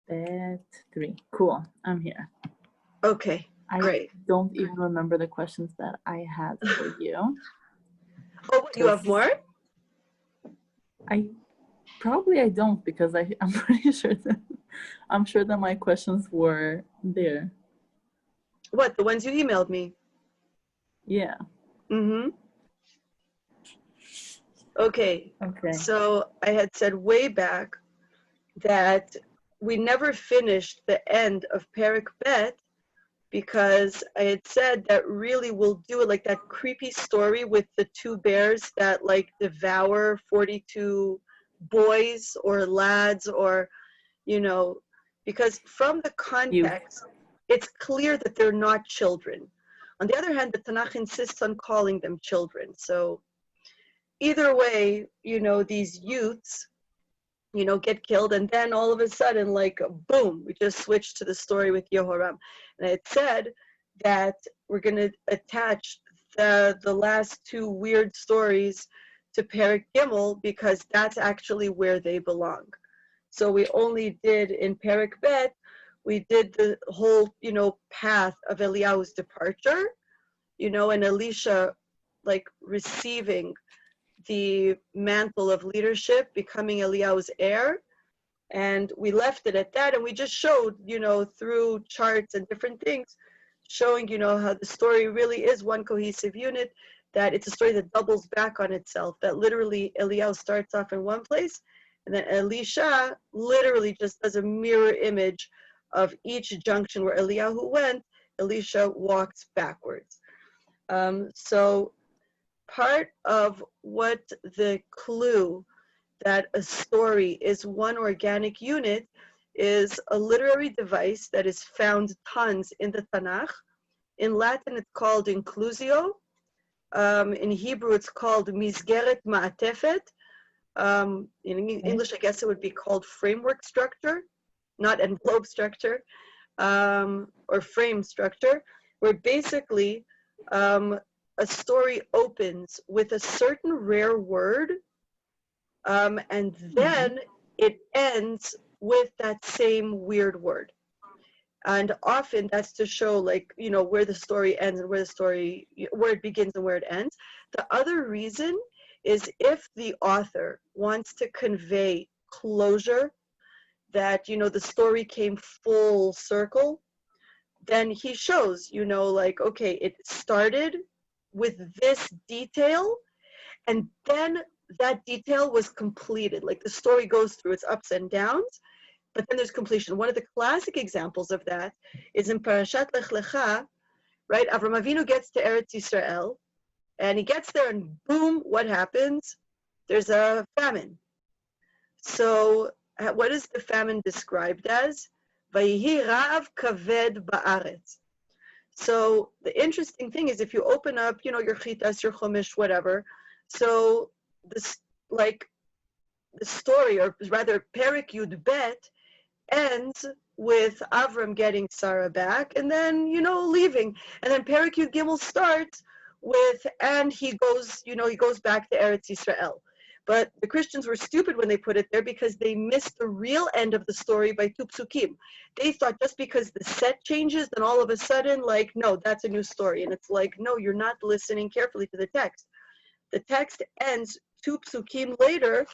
Bet 3. Cool. I'm here. Okay, great. I don't even remember the questions that I had for you. Oh, what, you have more? I don't, because I'm pretty sure that my questions were there. What, the ones you emailed me? Yeah. Mm-hmm. Okay. So I had said way back that we never finished the end of Perek Bet, because I had said that really we'll do it like that creepy story with the two bears that like devour 42 boys or lads, or, you know, because from the context, it's clear that they're not children. On the other hand, the Tanakh insists on calling them children. So either way, you know, these youths, you know, get killed, and then all of a sudden, like, boom, we just switched to the story with Yehoram. And it said that we're going to attach the last two weird stories to Perek Gimel, because that's actually where they belong. So we only did in Perek Bet, we did the whole, you know, path of Eliyahu's departure, you know, and Elisha, like, receiving the mantle of leadership, becoming Eliyahu's heir. And we left it at that, and we just showed, you know, through charts and different things, showing, you know, how the story really is one cohesive unit, that it's a story that doubles back on itself, that literally Eliyahu starts off in one place, and then Elisha literally just does a mirror image of each junction where Eliyahu went, Elisha walks backwards. So part of what the clue that a story is one organic unit is a literary device that is found tons in the Tanakh. In Latin, it's called inclusio. In Hebrew, it's called misgeret ma'atefet. In English, I guess it would be called framework structure, not envelope structure, or frame structure, where basically a story opens with a certain rare word, and then it ends with that same weird word. And often that's to show, like, you know, where the story ends and where it begins and where it ends. The other reason is if the author wants to convey closure, that, you know, the story came full circle, then he shows, you know, like, okay, it started with this detail, and then that detail was completed. Like, the story goes through its ups and downs, but then there's completion. One of the classic examples of that is in Parashat Lech Lecha, right? Avram Avinu gets to Eretz Yisrael, and he gets there, and boom, what happens? There's a famine. So what is the famine described as? Vayihi ra'av kaved ba'aretz. So the interesting thing is, if you open up, you know, your chitas, your chumash, whatever, so this, like, the story, or rather Perek Yud Bet, ends with Avram getting Sarah back, and then, you know, leaving. And then Perek Yud Gimel starts with, and he goes, you know, he goes back to Eretz Yisrael. But the Christians were stupid when they put it there, because they missed the real end of the story by two psukim. They thought just because the set changes, then all of a sudden, like, no, that's a new story. And it's like, no, you're not listening carefully to the text. The text ends two psukim later,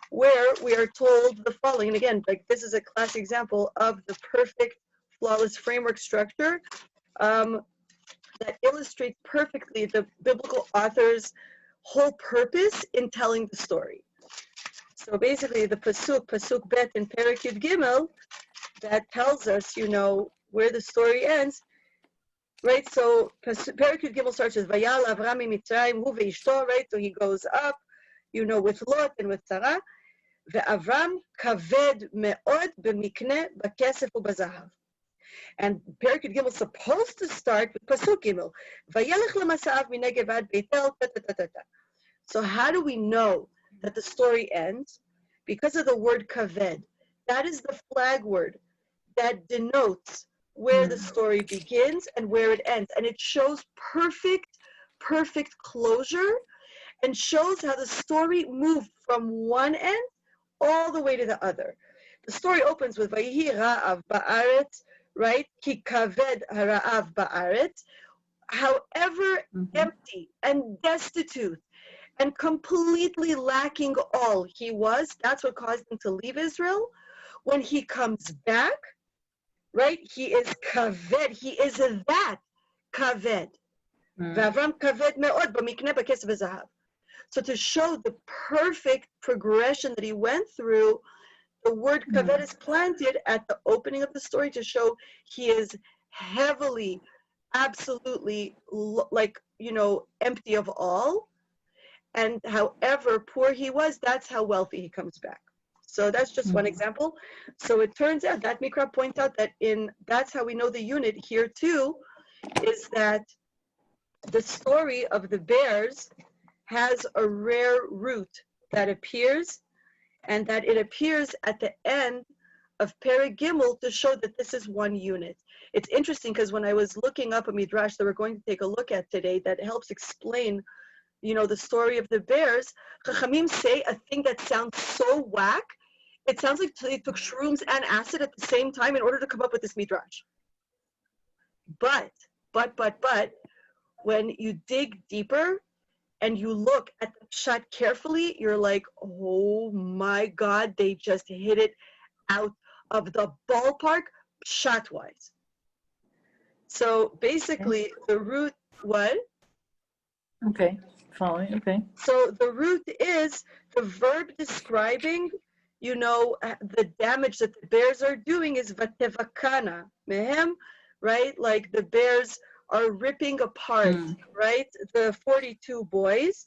where we are told the following. And again, like, this is a classic example of the perfect, flawless framework structure that illustrates perfectly the biblical author's whole purpose in telling the story. So basically, the pasuk bet in Perek Yud Gimel, that tells us, you know, where the story ends, right? So Perek Yud Gimel starts with Vayal Avram Mitzrayim hu veishto, right? So he goes up, you know, with Lot and with Sarah. ואברהם כבד מאוד במקנה בכסף ובזהב. And Perek Yud Gimel is supposed to start with Pasuk Gimel. וילך למסעיו מנגב עד בית אל, So how do we know that the story ends? Because of the word kaved. That is the flag word that denotes where the story begins and where it ends. And it shows perfect closure, and shows how the story moved from one end all the way to the other. The story opens with Vayihi Ra'av Ba'aretz, right? Ki kaved hara'av ba'aretz. However empty and destitute and completely lacking all he was, that's what caused him to leave Israel. When he comes back, right, he is kaved, he is that kaved. V'avram kaved me'od b'mikneh b'kesef v'zahav. So to show the perfect progression that he went through, the word kaved is planted at the opening of the story to show he is heavily, absolutely, like, empty of all. And however poor he was, that's how wealthy he comes back. So that's just one example. So it turns out that Mikra points out that that's how we know the unit here too, is that the story of the bears has a rare root that appears, and that it appears at the end of Perek Gimel to show that this is one unit. It's interesting because when I was looking up a midrash that we're going to take a look at today that helps explain, the story of the bears, Chachamim say a thing that sounds so whack. It sounds like they took shrooms and acid at the same time in order to come up with this midrash. But, when you dig deeper and you look at the pshat carefully, you're like, oh my God, they just hit it out of the ballpark, pshat-wise. So basically, the root, what? Okay, following, okay. So the root is the verb describing, the damage that the bears are doing is vatevakana, mehem, right? Like the bears are ripping apart, right? The 42 boys.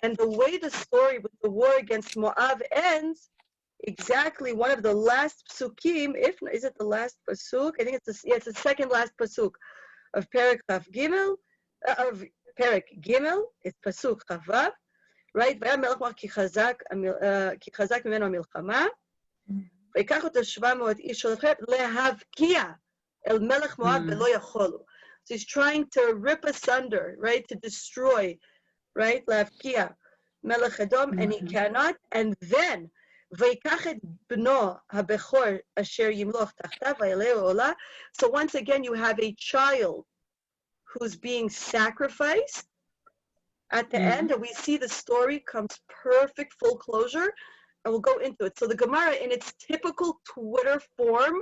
And the way the story with the war against Moav ends, exactly one of the last psukim, is it the last pasuk? I think it's the second last pasuk of Perek Chaf Gimel, of Perek Gimel, it's pasuk Chavav, right? והיה מלך מואב כי חזק ממנו המלחמה, ויקח אותו 700 איש שלכם להבקיע אל מלך מואב ולא יכולו. So he's trying to rip asunder, right? To destroy, right? להבקיע מלך אדום, and he cannot. And then, ויקח את בנו הבכור אשר ימלוך תחתיו ויעלהו עולה. So once again, you have a child who's being sacrificed at the end, and we see the story comes perfect full closure, and we'll go into it. So the Gemara, in its typical Twitter form,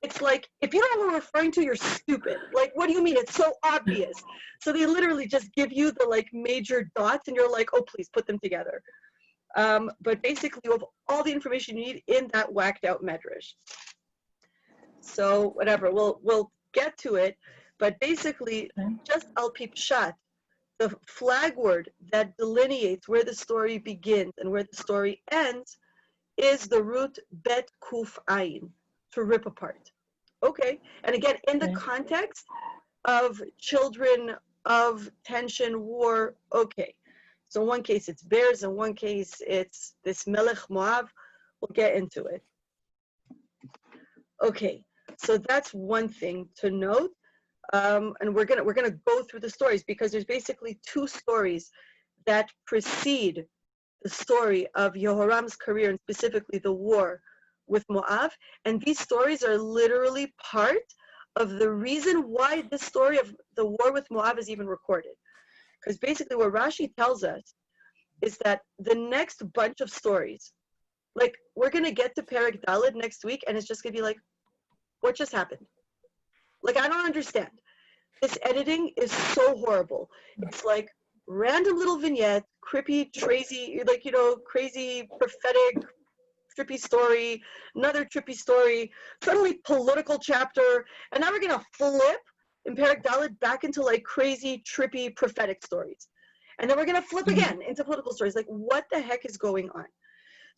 it's like, if you don't know what we're referring to, you're stupid. Like, what do you mean? It's so obvious. So they literally just give you the major dots, and you're like, oh, please put them together. But basically, you have all the information you need in that whacked out medrash. So whatever, we'll get to it. But basically, just al pi pshat, the flag word that delineates where the story begins and where the story ends is the root bet kuf ayin, to rip apart. Okay, and again, in the context of children of tension, war, okay. So in one case it's bears, in one case it's this Melech Moav. We'll get into it. Okay, so that's one thing to note. And we're gonna go through the stories because there's basically two stories that precede the story of Yehoram's career, and specifically the war with Moav. And these stories are literally part of the reason why this story of the war with Moav is even recorded. Because basically what Rashi tells us is that the next bunch of stories, like we're gonna get to Perek Daled next week, and it's just gonna be like, what just happened? Like, I don't understand. This editing is so horrible. It's like random little vignette, crazy, crazy prophetic, trippy story, another trippy story, suddenly political chapter, and now we're gonna flip in Perek Daled back into crazy, trippy, prophetic stories. And then we're gonna flip again into political stories. Like, what the heck is going on?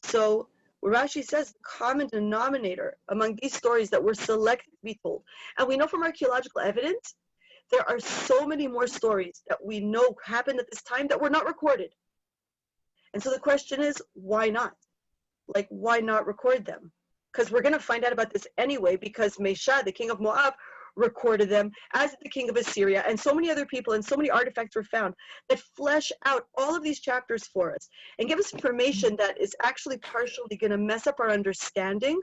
So Rashi says the common denominator among these stories that were selected to be told, and we know from archaeological evidence, there are so many more stories that we know happened at this time that were not recorded. And so the question is, why not? Like, why not record them? Because we're going to find out about this anyway, because Mesha, the king of Moab, recorded them, as did the king of Assyria, and so many other people, and so many artifacts were found that flesh out all of these chapters for us and give us information that is actually partially going to mess up our understanding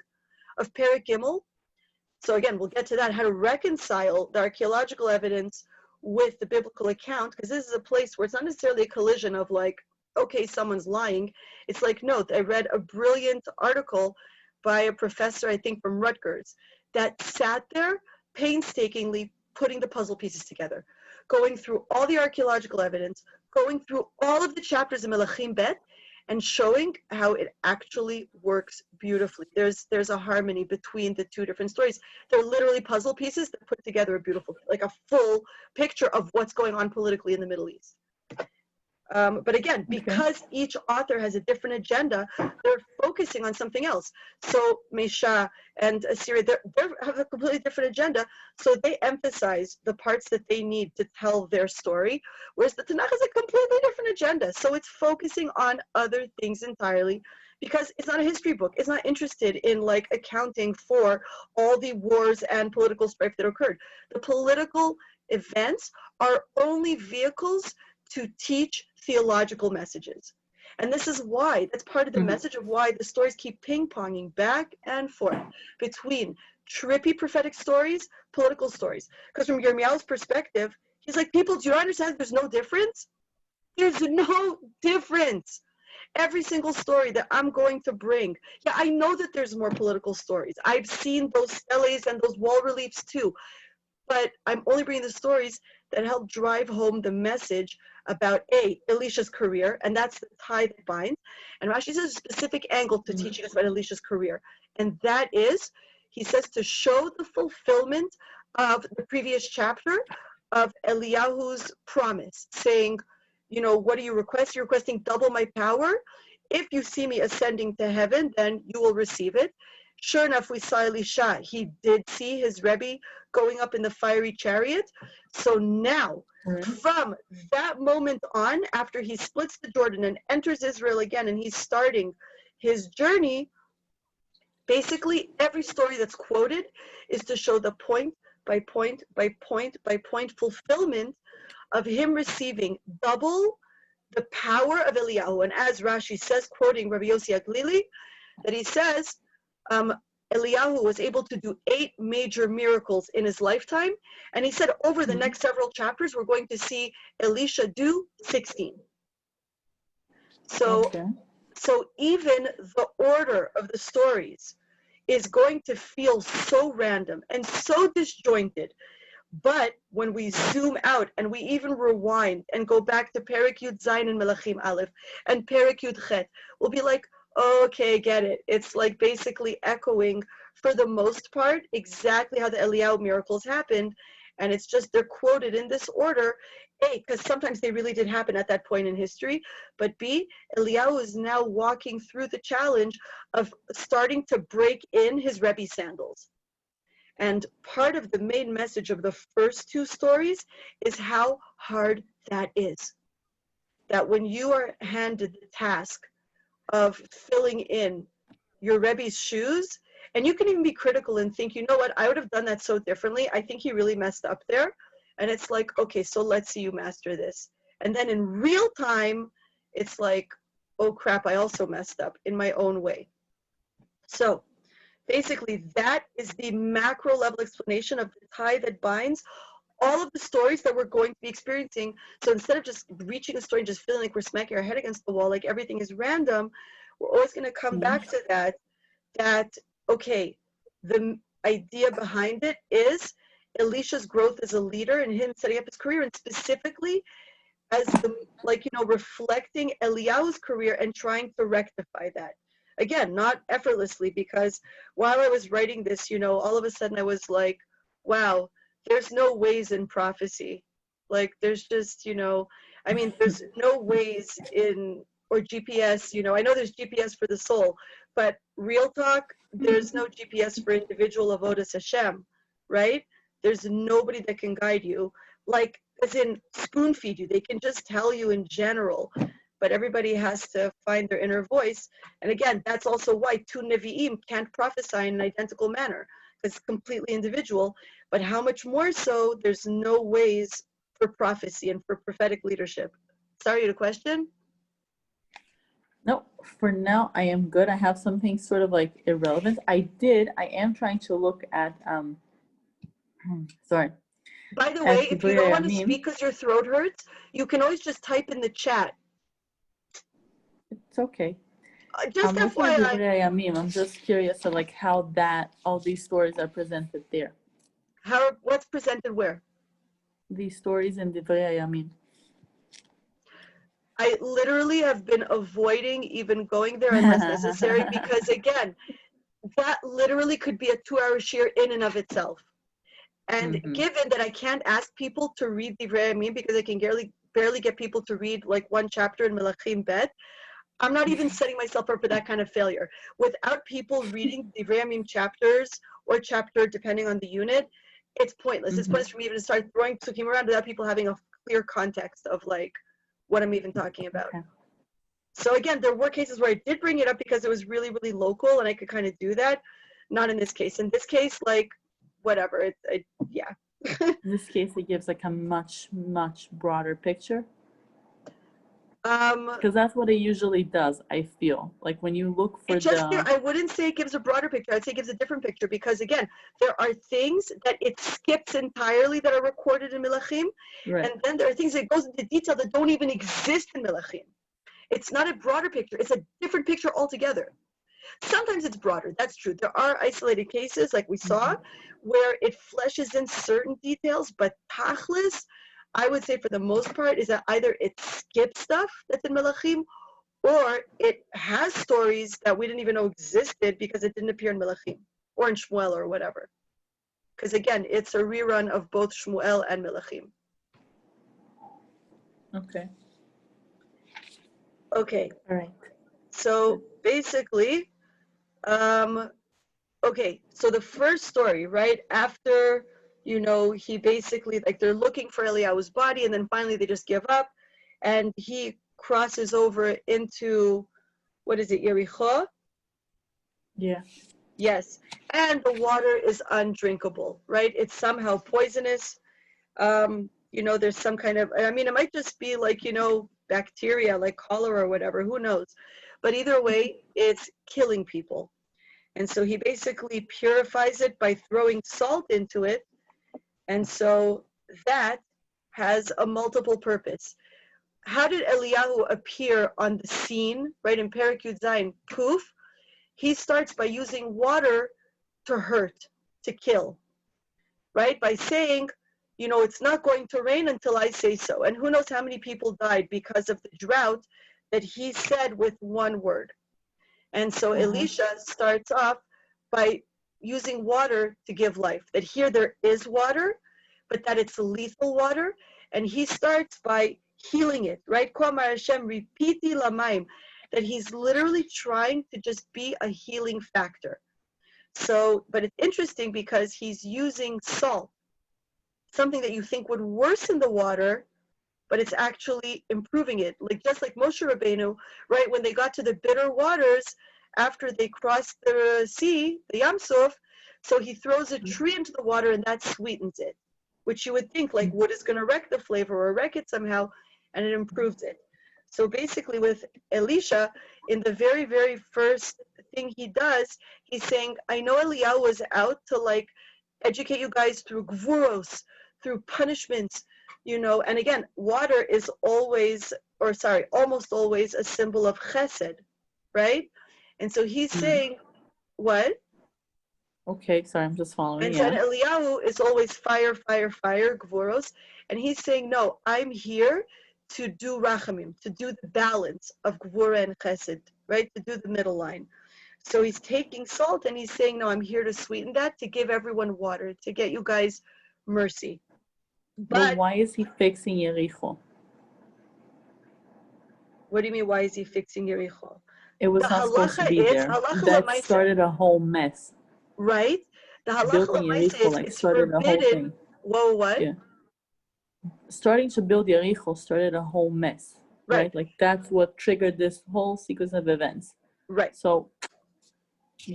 of Perek Gimel. So again, we'll get to that, how to reconcile the archaeological evidence with the biblical account, because this is a place where it's not necessarily a collision of like, okay, someone's lying. It's like, no, I read a brilliant article by a professor, I think from Rutgers, that sat there painstakingly putting the puzzle pieces together, going through all the archaeological evidence, going through all of the chapters of Melachim Bet, and showing how it actually works beautifully. There's a harmony between the two different stories. They're literally puzzle pieces that put together a beautiful, like a full picture of what's going on politically in the Middle East. But again, because each author has a different agenda, they're focusing on something else. So Mesha and Assyria, they have a completely different agenda. So they emphasize the parts that they need to tell their story, whereas the Tanakh has a completely different agenda. So it's focusing on other things entirely, because it's not a history book. It's not interested in like accounting for all the wars and political strife that occurred. The political events are only vehicles to teach theological messages. And this is why, that's part of the message of why the stories keep ping-ponging back and forth between trippy prophetic stories, political stories. Because from Yirmiyahu's perspective, he's like, people, do you understand there's no difference? There's no difference. Every single story that I'm going to bring, yeah, I know that there's more political stories. I've seen those steles and those wall reliefs too. But I'm only bringing the stories that help drive home the message about Elisha's career, and that's the tie that binds. And Rashi says a specific angle to teaching us about Elisha's career, and that is, he says, to show the fulfillment of the previous chapter of Eliyahu's promise, saying, you know, what do you request? You're requesting double my power. If you see me ascending to heaven, then you will receive it. Sure enough, we saw Elisha. He did see his Rebbe going up in the fiery chariot. So now, from that moment on, after he splits the Jordan and enters Israel again, and he's starting his journey, basically every story that's quoted is to show the point by point by point by point fulfillment of him receiving double the power of Eliyahu. And as Rashi says, quoting Rabbi Yossi Aglili, that he says, Eliyahu was able to do 8 major miracles in his lifetime. And he said over the next several chapters, we're going to see Elisha do 16. So, so even the order of the stories is going to feel so random and so disjointed. But when we zoom out and we even rewind and go back to Perek Yud Zayin and Melachim Aleph and Perek Yud Chet, we'll be like, okay, get it. It's like basically echoing, for the most part, exactly how the Eliyahu miracles happened. And it's just they're quoted in this order. A, because sometimes they really did happen at that point in history. But B, Eliyahu is now walking through the challenge of starting to break in his Rebbe sandals. And part of the main message of the first 2 stories is how hard that is. That when you are handed the task of filling in your Rebbe's shoes, and you can even be critical and think, you know what, I would have done that so differently. I think he really messed up there. And it's like, okay, so let's see you master this. And then in real time, it's like, oh crap, I also messed up in my own way. So basically, that is the macro level explanation of the tie that binds all of the stories that we're going to be experiencing. So instead of just reaching a story and just feeling like we're smacking our head against the wall, like everything is random, we're always going to come back to that, okay, the idea behind it is Elisha's growth as a leader and him setting up his career, and specifically as the, like, you know, reflecting Eliyahu's career and trying to rectify that. Again, not effortlessly, because while I was writing this, you know, all of a sudden I was like, wow, there's no ways in prophecy. Like, there's just, you know, I mean, there's no ways in, or GPS, you know, I know there's GPS for the soul, but real talk, there's no GPS for individual avodas Hashem, right? There's nobody that can guide you, like, as in spoon feed you. They can just tell you in general, but everybody has to find their inner voice. And again, that's also why 2 Nevi'im can't prophesy in an identical manner, because it's completely individual. But how much more so, there's no ways for prophecy and for prophetic leadership. Sorry, the question? No, for now I am good. I have something sort of like irrelevant. I am trying to look at sorry, By the way, at if you don't Divrei want to Yamim. speak because your throat hurts, you can always just type in the chat. It's okay. Just I'm looking at FYI. Divrei Yamim. I'm just curious of like how all these stories are presented there. What's presented where? These stories in Divrei Yamim. I literally have been avoiding even going there unless necessary because, again, that literally could be a 2-hour shir in and of itself. And given that I can't ask people to read Divrei Yamim because I can barely get people to read like one chapter in Melachim Bet, I'm not even setting myself up for that kind of failure. Without people reading Divrei Yamim chapters or chapter, depending on the unit, it's pointless. It's pointless for me even to start throwing psukim around without people having a clear context of like what I'm even talking about. Okay. So again, there were cases where I did bring it up because it was really, really local and I could kind of do that. Not in this case. In this case, like, whatever. Yeah. In this case, it gives like a much, much broader picture. Because that's what it usually does, I feel. Like when you look for I wouldn't say it gives a broader picture. I'd say it gives a different picture because, again, there are things that it skips entirely that are recorded in Melachim. Right. And then there are things that goes into detail that don't even exist in Melachim. It's not a broader picture. It's a different picture altogether. Sometimes it's broader. That's true. There are isolated cases, like we saw, where it fleshes in certain details, but tachlis, I would say for the most part, is that either it skips stuff that's in Melachim, or it has stories that we didn't even know existed because it didn't appear in Melachim, or in Shmuel, or whatever. Because again, it's a rerun of both Shmuel and Melachim. Okay. Okay. All right. So basically, okay, so the first story, right, after, he basically, like, they're looking for Eliyahu's body, and then finally they just give up, and he crosses over into, what is it, Yericho? Yeah. Yes, and the water is undrinkable, right? It's somehow poisonous. There's some kind of, it might just be like, bacteria, like cholera or whatever, who knows? But either way, it's killing people. And so he basically purifies it by throwing salt into it. And so that has a multiple purpose. How did Eliyahu appear on the scene, right, in Perek Yud Zayin, Poof? He starts by using water to hurt, to kill, right? By saying, it's not going to rain until I say so. And who knows how many people died because of the drought that he said with one word. And so Elisha starts off by using water to give life. That here there is water, but that it's lethal water. And he starts by healing it, right? Kwamar Hashem ripiti lamaim. That he's literally trying to just be a healing factor. So, but it's interesting because he's using salt, something that you think would worsen the water, but it's actually improving it. Like just like Moshe Rabbeinu, right? When they got to the bitter waters after they crossed the sea, the Yam Suf, so he throws a tree into the water and that sweetens it, which you would think like wood is going to wreck the flavor or wreck it somehow, and it improves it. So basically with Elisha, in the very, very first thing he does, he's saying, I know Eliyahu was out to like educate you guys through gvuros, through punishments, and again, water is almost always a symbol of chesed, right? And so he's saying, what? Okay, sorry, I'm just following. And then Eliyahu is always fire, fire, fire, gvuros, and he's saying, no, I'm here to do rachamim, to do the balance of gvura and chesed, right? To do the middle line. So he's taking salt and he's saying, no, I'm here to sweeten that, to give everyone water, to get you guys mercy. But why is he fixing Yericho? What do you mean, why is he fixing Yericho? It was not supposed to be there. That started a whole mess. Right? The halacha Yericho is started a whole thing. Whoa, what? Yeah. Starting to build Yericho started a whole mess. Right? Like that's what triggered this whole sequence of events. Right. So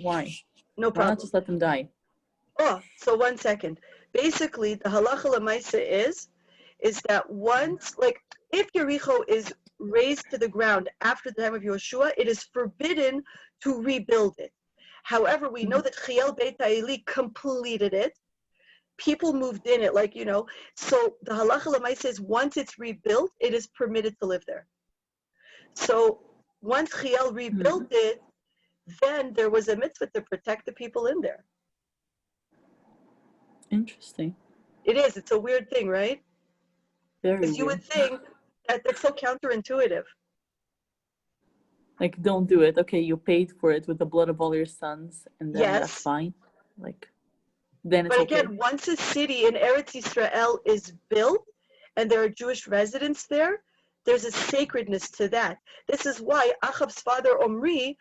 why? No problem. Why not just let them die? Oh, so 1 second. Basically, the halacha l'maisa is that once, like, if Yericho is razed to the ground after the time of Yoshua, it is forbidden to rebuild it. However, we know that Chiel Beit Ha'eli completed it. People moved in it, like, so the halacha l'maaseh says once it's rebuilt, it is permitted to live there. So once Chiel rebuilt it, then there was a mitzvah to protect the people in there. Interesting. It is. It's a weird thing, right? Very Because you weird. would think that that's so counterintuitive. Like, don't do it. Okay, you paid for it with the blood of all your sons, and then that's fine. Like, then it's But okay. again, once a city in Eretz Yisrael is built and there are Jewish residents there, there's a sacredness to that. This is why Achab's father Omri,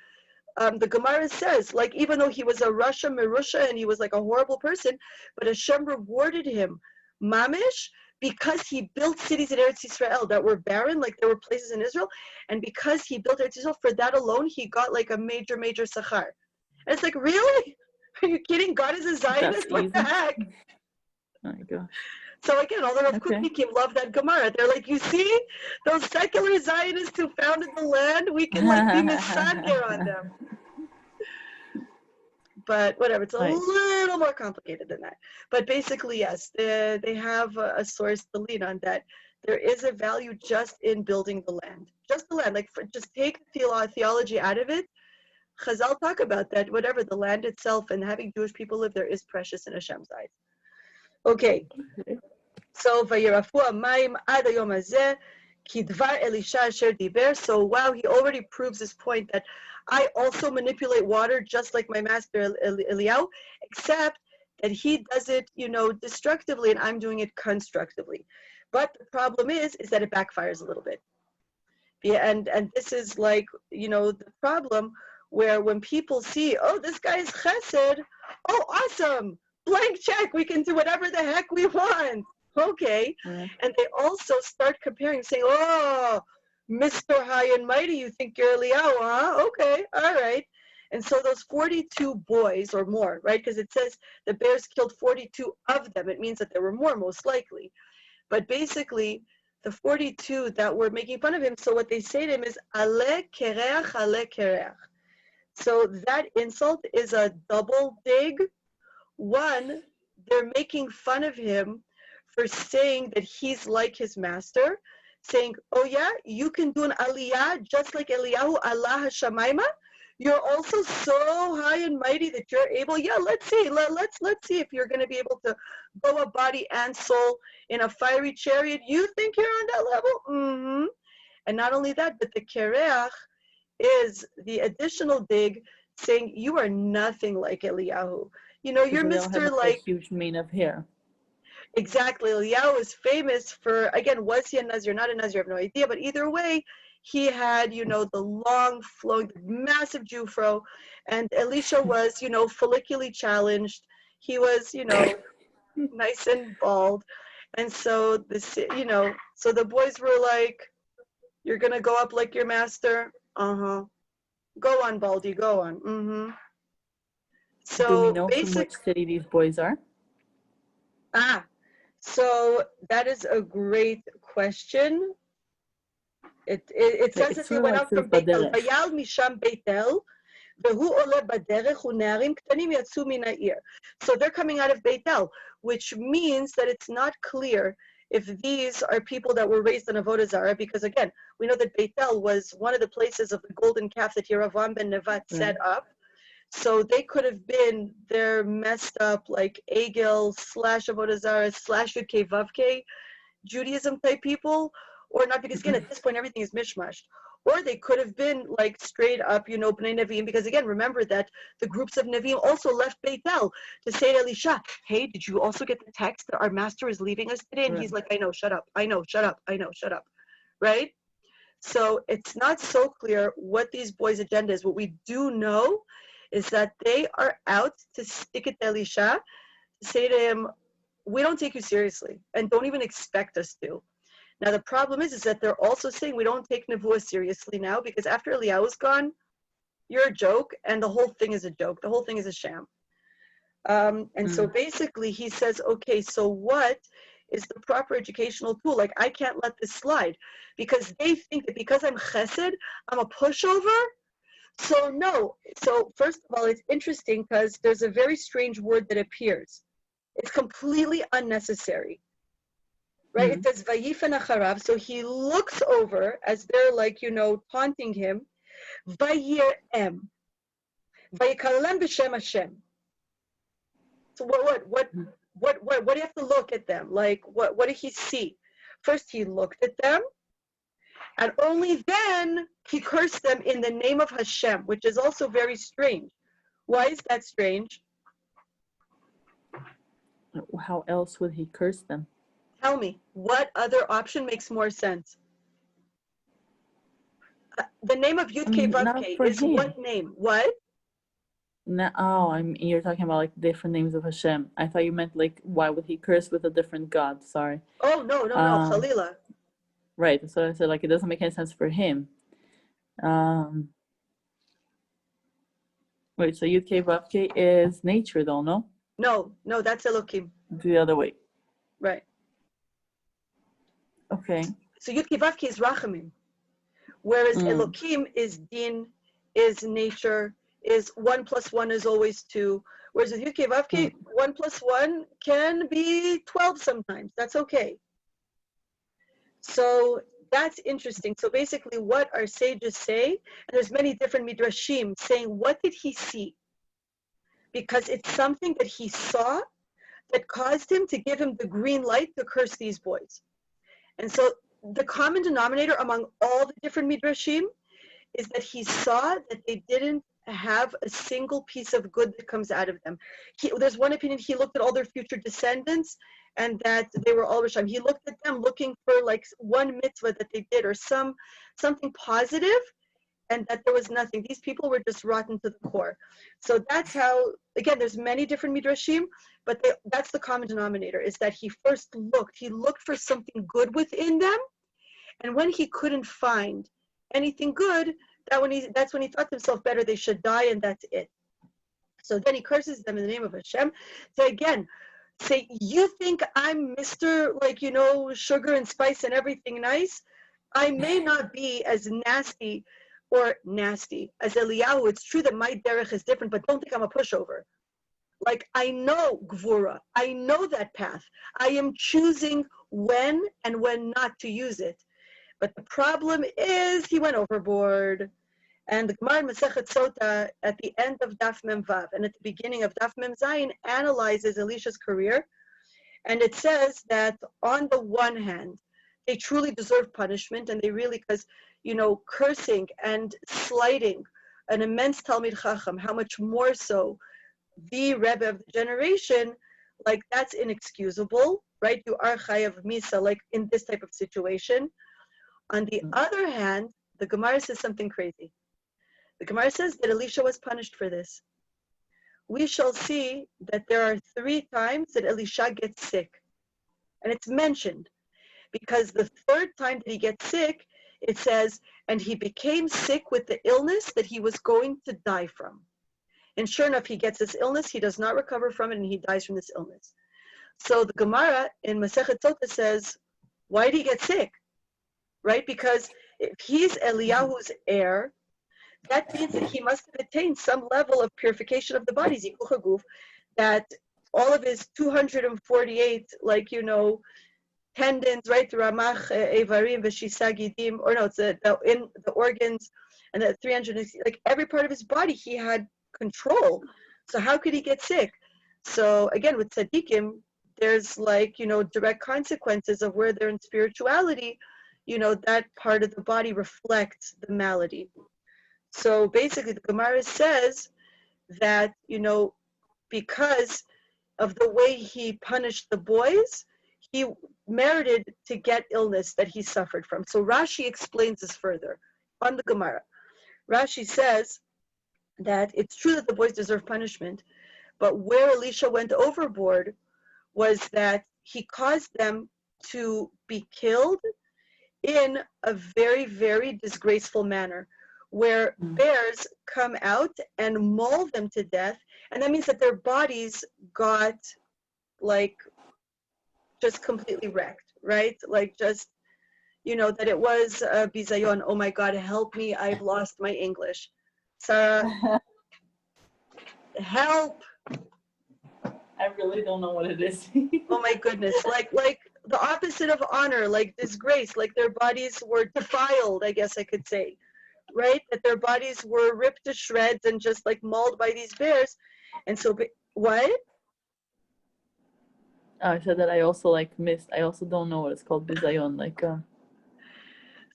the Gemara says, like, even though he was a Rasha Merusha and he was like a horrible person, but Hashem rewarded him, mamish, because he built cities in Eretz Yisrael that were barren, like there were places in Israel, and because he built Eretz Yisrael, for that alone, he got like a major, major sachar. And it's like, really? Are you kidding? God is a Zionist? What the heck? Oh my gosh. So again, all the Rav Kutnikim love that Gemara. They're like, you see, those secular Zionists who founded the land, we can like be misager on them. But whatever, it's a little more complicated than that. But basically, yes, they have a source to lean on that. There is a value just in building the land. Just the land. Like, just take the theology out of it. Chazal talk about that, whatever, the land itself and having Jewish people live there is precious in Hashem's eyes. Okay. So, Vayirafu Amayim Ad Hayom Hazeh Kidvar Elisha Asher Diber. So, wow, he already proves this point that I also manipulate water just like my master Eliyahu, except that he does it, destructively, and I'm doing it constructively. But the problem is that it backfires a little bit. Yeah, and this is like, the problem where when people see, oh, this guy is chesed, oh, awesome, blank check, we can do whatever the heck we want. Okay. And they also start comparing, saying, oh, Mr. High and Mighty, you think you're Eliyahu, huh? Okay, all right. And so those 42 boys or more, right? Because it says the bears killed 42 of them. It means that there were more, most likely. But basically, the 42 that were making fun of him, so what they say to him is, Ale kereach, ale kereach. So that insult is a double dig. One, they're making fun of him for saying that he's like his master, saying, oh yeah, you can do an aliyah just like Eliyahu, Allah Hashamayma. You're also so high and mighty that you're able, let's see, let's see if you're going to be able to go a body and soul in a fiery chariot. You think you're on that level? And not only that, but the kereach is the additional dig saying you are nothing like Eliyahu. You're Mr. like a huge mane of hair. Exactly. Eliyahu is famous for, again, was he a Nazir, not a Nazir, I have no idea, but either way, he had, the long flowing, massive Jufro, and Elisha was, follicularly challenged. He was, nice and bald. And so so the boys were like, you're gonna go up like your master? Go on, Baldy, go on. So do we know from which city these boys are? So that is a great question. It says that they went out from Beitel. Vayal misham Beitel, vehu ole baderech unearim ktanim yatsu min ha'ir. So they're coming out of Beitel, which means that it's not clear if these are people that were raised in Avodah Zarah, because again, we know that Beitel was one of the places of the golden calf that Yeravam ben Nevat set up. So they could have been, they're messed up like Egel / Avodah Zarah / Yud-Kei Vav-Kei Judaism type people, or not, because again, at this point, everything is mishmashed. Or they could have been like straight up, Bnei Nevi'im, because again, remember that the groups of Nevi'im also left Beitel to say to Elisha, hey, did you also get the text that our master is leaving us today? And he's like, I know, shut up, I know, shut up, I know, shut up, right? So it's not so clear what these boys' agenda is. What we do know is that they are out to stick at Elisha, to say to him, we don't take you seriously, and don't even expect us to. Now the problem is that they're also saying we don't take Nevuah seriously now, because after Eliyahu's gone, you're a joke, and the whole thing is a joke. The whole thing is a sham. So basically he says, okay, so what is the proper educational tool. Like, I can't let this slide because they think that because I'm chesed, I'm a pushover. So no. So first of all, it's interesting because there's a very strange word that appears. It's completely unnecessary. Right? It says Vayifen acharav, so he looks over as they're like, taunting him. Vayirem. Vayikalem b'shem Hashem. So what do you have to look at them? Like, what did he see? First he looked at them, and only then he cursed them in the name of Hashem, which is also very strange. Why is that strange? How else would he curse them? Tell me, what other option makes more sense? The name of Yud Kei Vav Kei is him. What name? What? No, you're talking about like different names of Hashem. I thought you meant like why would he curse with a different god? Sorry. Oh no, Chalila. Right. So I said like it doesn't make any sense for him. Wait. So Yud Kei Vav Kei is nature, though, no? No, that's Elokim. The other way. Right. Okay. So Yud Kei Vav Kei is Rachamim, whereas Elokim is Din, is nature, is 1 + 1 is always 2. Whereas with Yud Kei Vav Kei, 1 + 1 can be 12 sometimes. That's okay. So that's interesting. So basically what our sages say, and there's many different midrashim saying, what did he see? Because it's something that he saw that caused him to give him the green light to curse these boys. And so the common denominator among all the different midrashim is that he saw that they didn't have a single piece of good that comes out of them. There's one opinion, he looked at all their future descendants and that they were all Rishon. He looked at them looking for like one mitzvah that they did or something positive, and that there was nothing. These people were just rotten to the core. So that's how, again, there's many different midrashim, but that's the common denominator, is that he first looked for something good within them, and when he couldn't find anything good, that's when he thought to himself, better they should die, and that's it. So then he curses them in the name of Hashem. So again, say, you think I'm Mr. sugar and spice and everything nice? I may not be as nasty as Eliyahu. It's true that my derech is different, but don't think I'm a pushover. Like, I know Gvura. I know that path. I am choosing when and when not to use it. But the problem is he went overboard. And the Gemara in Masechet Sota at the end of Daf Mem Vav and at the beginning of Daf Mem Zayin analyzes Elisha's career. And it says that on the one hand, they truly deserve punishment, and they really, because, cursing and slighting an immense Talmid Chacham, how much more so the Rebbe of the generation, like, that's inexcusable, right? You are chayav misa, like in this type of situation. On the other hand, the Gemara says something crazy. The Gemara says that Elisha was punished for this. We shall see that there are 3 times that Elisha gets sick. And it's mentioned because the 3rd time that he gets sick, it says, and he became sick with the illness that he was going to die from. And sure enough, he gets this illness, he does not recover from it, and he dies from this illness. So the Gemara in Masechet Sota says, why did he get sick? Right? Because if he's Eliyahu's heir, that means that he must have attained some level of purification of the body, that all of his 248, tendons, right, the Ramach, Evarim, Veshisa Gidim, or no, it's in the organs, and the 300, like every part of his body, he had control. So how could he get sick? So again, with tzaddikim, there's direct consequences of where they're in spirituality, that part of the body reflects the malady. So basically the Gemara says that, because of the way he punished the boys, he merited to get illness that he suffered from. So Rashi explains this further on the Gemara. Rashi says that it's true that the boys deserve punishment, but where Elisha went overboard was that he caused them to be killed in a very, very disgraceful manner, where bears come out and maul them to death, and that means that their bodies got just completely wrecked, right? Like just, you know, that it was bizayon. Oh my God, help me, I've lost my English. Sarah, help. I really don't know what it is. Oh my goodness, like the opposite of honor, like disgrace, like their bodies were defiled, I guess I could say, right? That their bodies were ripped to shreds and just like mauled by these bears. And so, what? I said that I also like missed. I also don't know what it's called, bizayon. Like,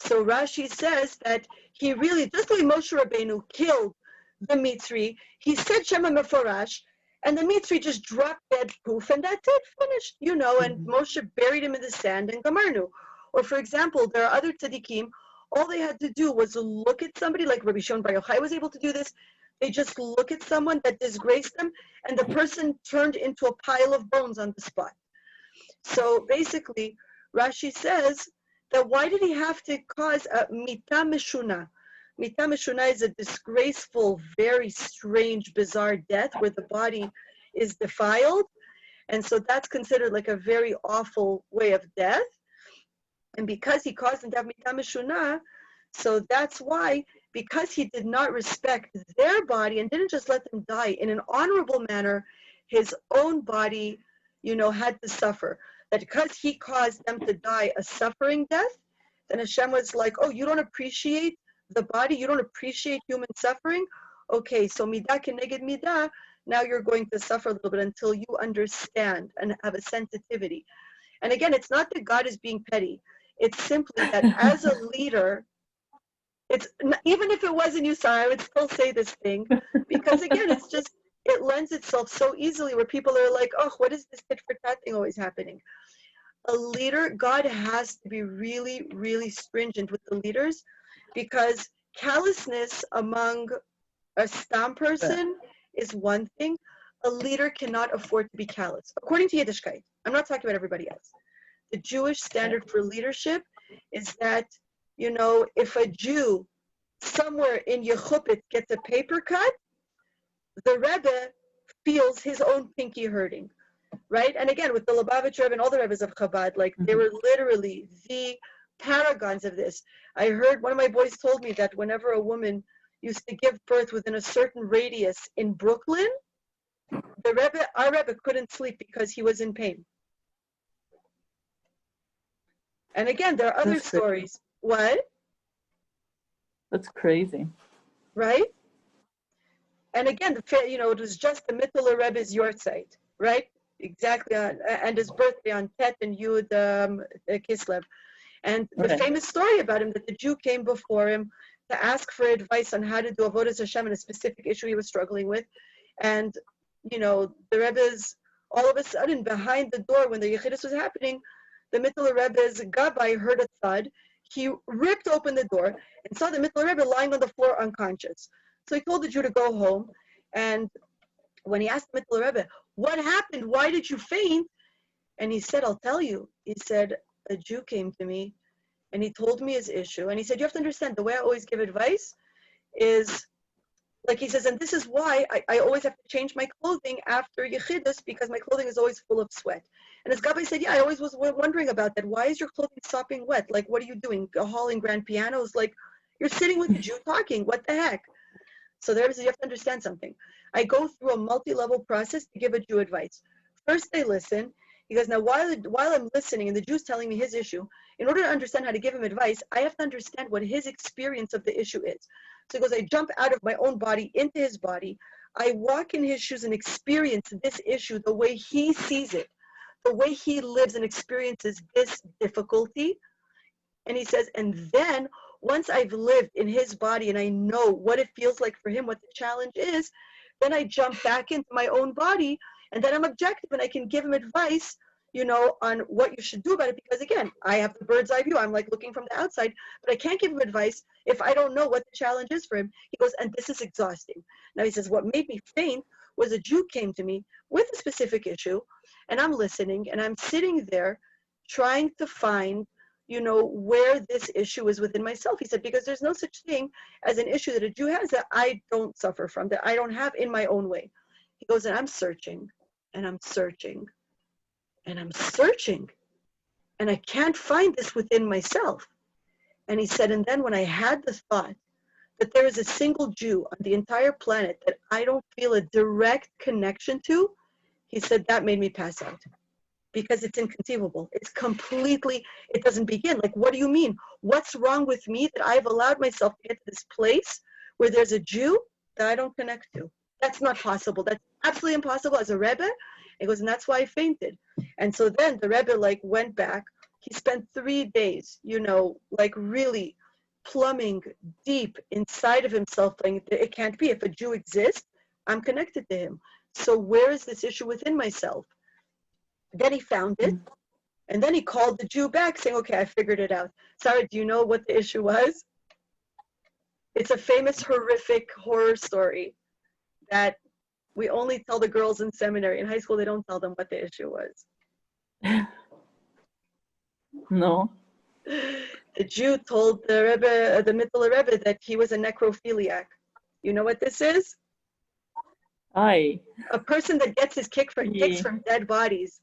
So Rashi says that he really, just like Moshe Rabbeinu killed the Mitzri, he said Shema Meforash, and the Mitzri just dropped dead poof, and that's it, finished, you know, and Moshe buried him in the sand and Gamarnu. Or for example, there are other tzaddikim, all they had to do was look at somebody, like Rabbi Shimon Bar Yochai was able to do this. They just look at someone that disgraced them, and the person turned into a pile of bones on the spot. So basically, Rashi says that why did he have to cause a mita meshuna? Mita meshuna is a disgraceful, very strange, bizarre death where the body is defiled. And so that's considered like a very awful way of death. And because he caused them to have mita meshuna, so that's why, because he did not respect their body and didn't just let them die in an honorable manner, his own body, you know, had to suffer. That because he caused them to die a suffering death, then Hashem was like, oh, you don't appreciate the body, you don't appreciate human suffering? Okay, so midah keneged midah, now you're going to suffer a little bit until you understand and have a sensitivity. And again, it's not that God is being petty. It's simply that as a leader, it's even if it wasn't you, Sarah, I would still say this thing, because again, it's just, it lends itself so easily where people are like, oh, what is this tit for tat thing always happening? A leader, God has to be really, really stringent with the leaders, because callousness among a stam person is one thing. A leader cannot afford to be callous. According to Yiddishkeit, I'm not talking about everybody else. The Jewish standard for leadership is that, you know, if a Jew somewhere in Yechupit gets a paper cut, the Rebbe feels his own pinky hurting, right? And again, with the Lubavitch Rebbe and all the Rebbes of Chabad, like they were literally the paragons of this. I heard one of my boys told me that whenever a woman used to give birth within a certain radius in Brooklyn, the Rebbe, our Rebbe, couldn't sleep because he was in pain. And again, there are other stories. What? That's crazy. Right? And again, you know, it was just the Mittler Rebbe's yahrzeit, right? Exactly, and his birthday on Tet and Yud Kislev. And the famous story about him, that the Jew came before him to ask for advice on how to do Avodas Hashem in a specific issue he was struggling with. And, you know, the Rebbe's, all of a sudden, behind the door when the Yechidus was happening, the Mittler Rebbe's Gabbai heard a thud. He ripped open the door and saw the Mittler Rebbe lying on the floor unconscious. So he told the Jew to go home. And when he asked the Mittler Rebbe, what happened? Why did you faint? And he said, I'll tell you. He said, a Jew came to me and he told me his issue. And he said, you have to understand, the way I always give advice is, like he says, and this is why I always have to change my clothing after Yechidus, because my clothing is always full of sweat. And as Gabbai said, yeah, I always was wondering about that. Why is your clothing sopping wet? Like, what are you doing? Hauling grand pianos? Like, you're sitting with a Jew talking. What the heck? So the Rebbe says, you have to understand something. I go through a multi-level process to give a Jew advice. First, they listen. He goes, now, while I'm listening and the Jew's telling me his issue, in order to understand how to give him advice, I have to understand what his experience of the issue is. So he goes, I jump out of my own body into his body. I walk in his shoes and experience this issue the way he sees it, the way he lives and experiences this difficulty. And he says, and then once I've lived in his body and I know what it feels like for him, what the challenge is, then I jump back into my own body, and then I'm objective and I can give him advice, you know, on what you should do about it. Because again, I have the bird's eye view. I'm like looking from the outside, but I can't give him advice if I don't know what the challenge is for him. He goes, and this is exhausting. Now he says, what made me faint was a Jew came to me with a specific issue, and I'm listening and I'm sitting there trying to find, you know, where this issue is within myself. He said, because there's no such thing as an issue that a Jew has that I don't suffer from, that I don't have in my own way. He goes, and I'm searching and I'm searching And I'm searching, and I can't find this within myself. And he said, and then when I had the thought that there is a single Jew on the entire planet that I don't feel a direct connection to, he said, that made me pass out. Because it's inconceivable. It's completely, it doesn't begin. Like, what do you mean? What's wrong with me that I've allowed myself to get to this place where there's a Jew that I don't connect to? That's not possible. That's absolutely impossible as a Rebbe. He goes, and that's why I fainted. And so then the Rebbe like went back. He spent 3 days, you know, like really plumbing deep inside of himself, saying it can't be. If a Jew exists, I'm connected to him. So where is this issue within myself? Then he found it, and then he called the Jew back saying, okay, I figured it out. Sarah, do you know what the issue was? It's a famous, horrific horror story that we only tell the girls in seminary. In high school, they don't tell them what the issue was. No. The Jew told the Rebbe, the Mittler Rebbe, that he was a necrophiliac. You know what this is? Aye. A person that gets his kicks from dead bodies.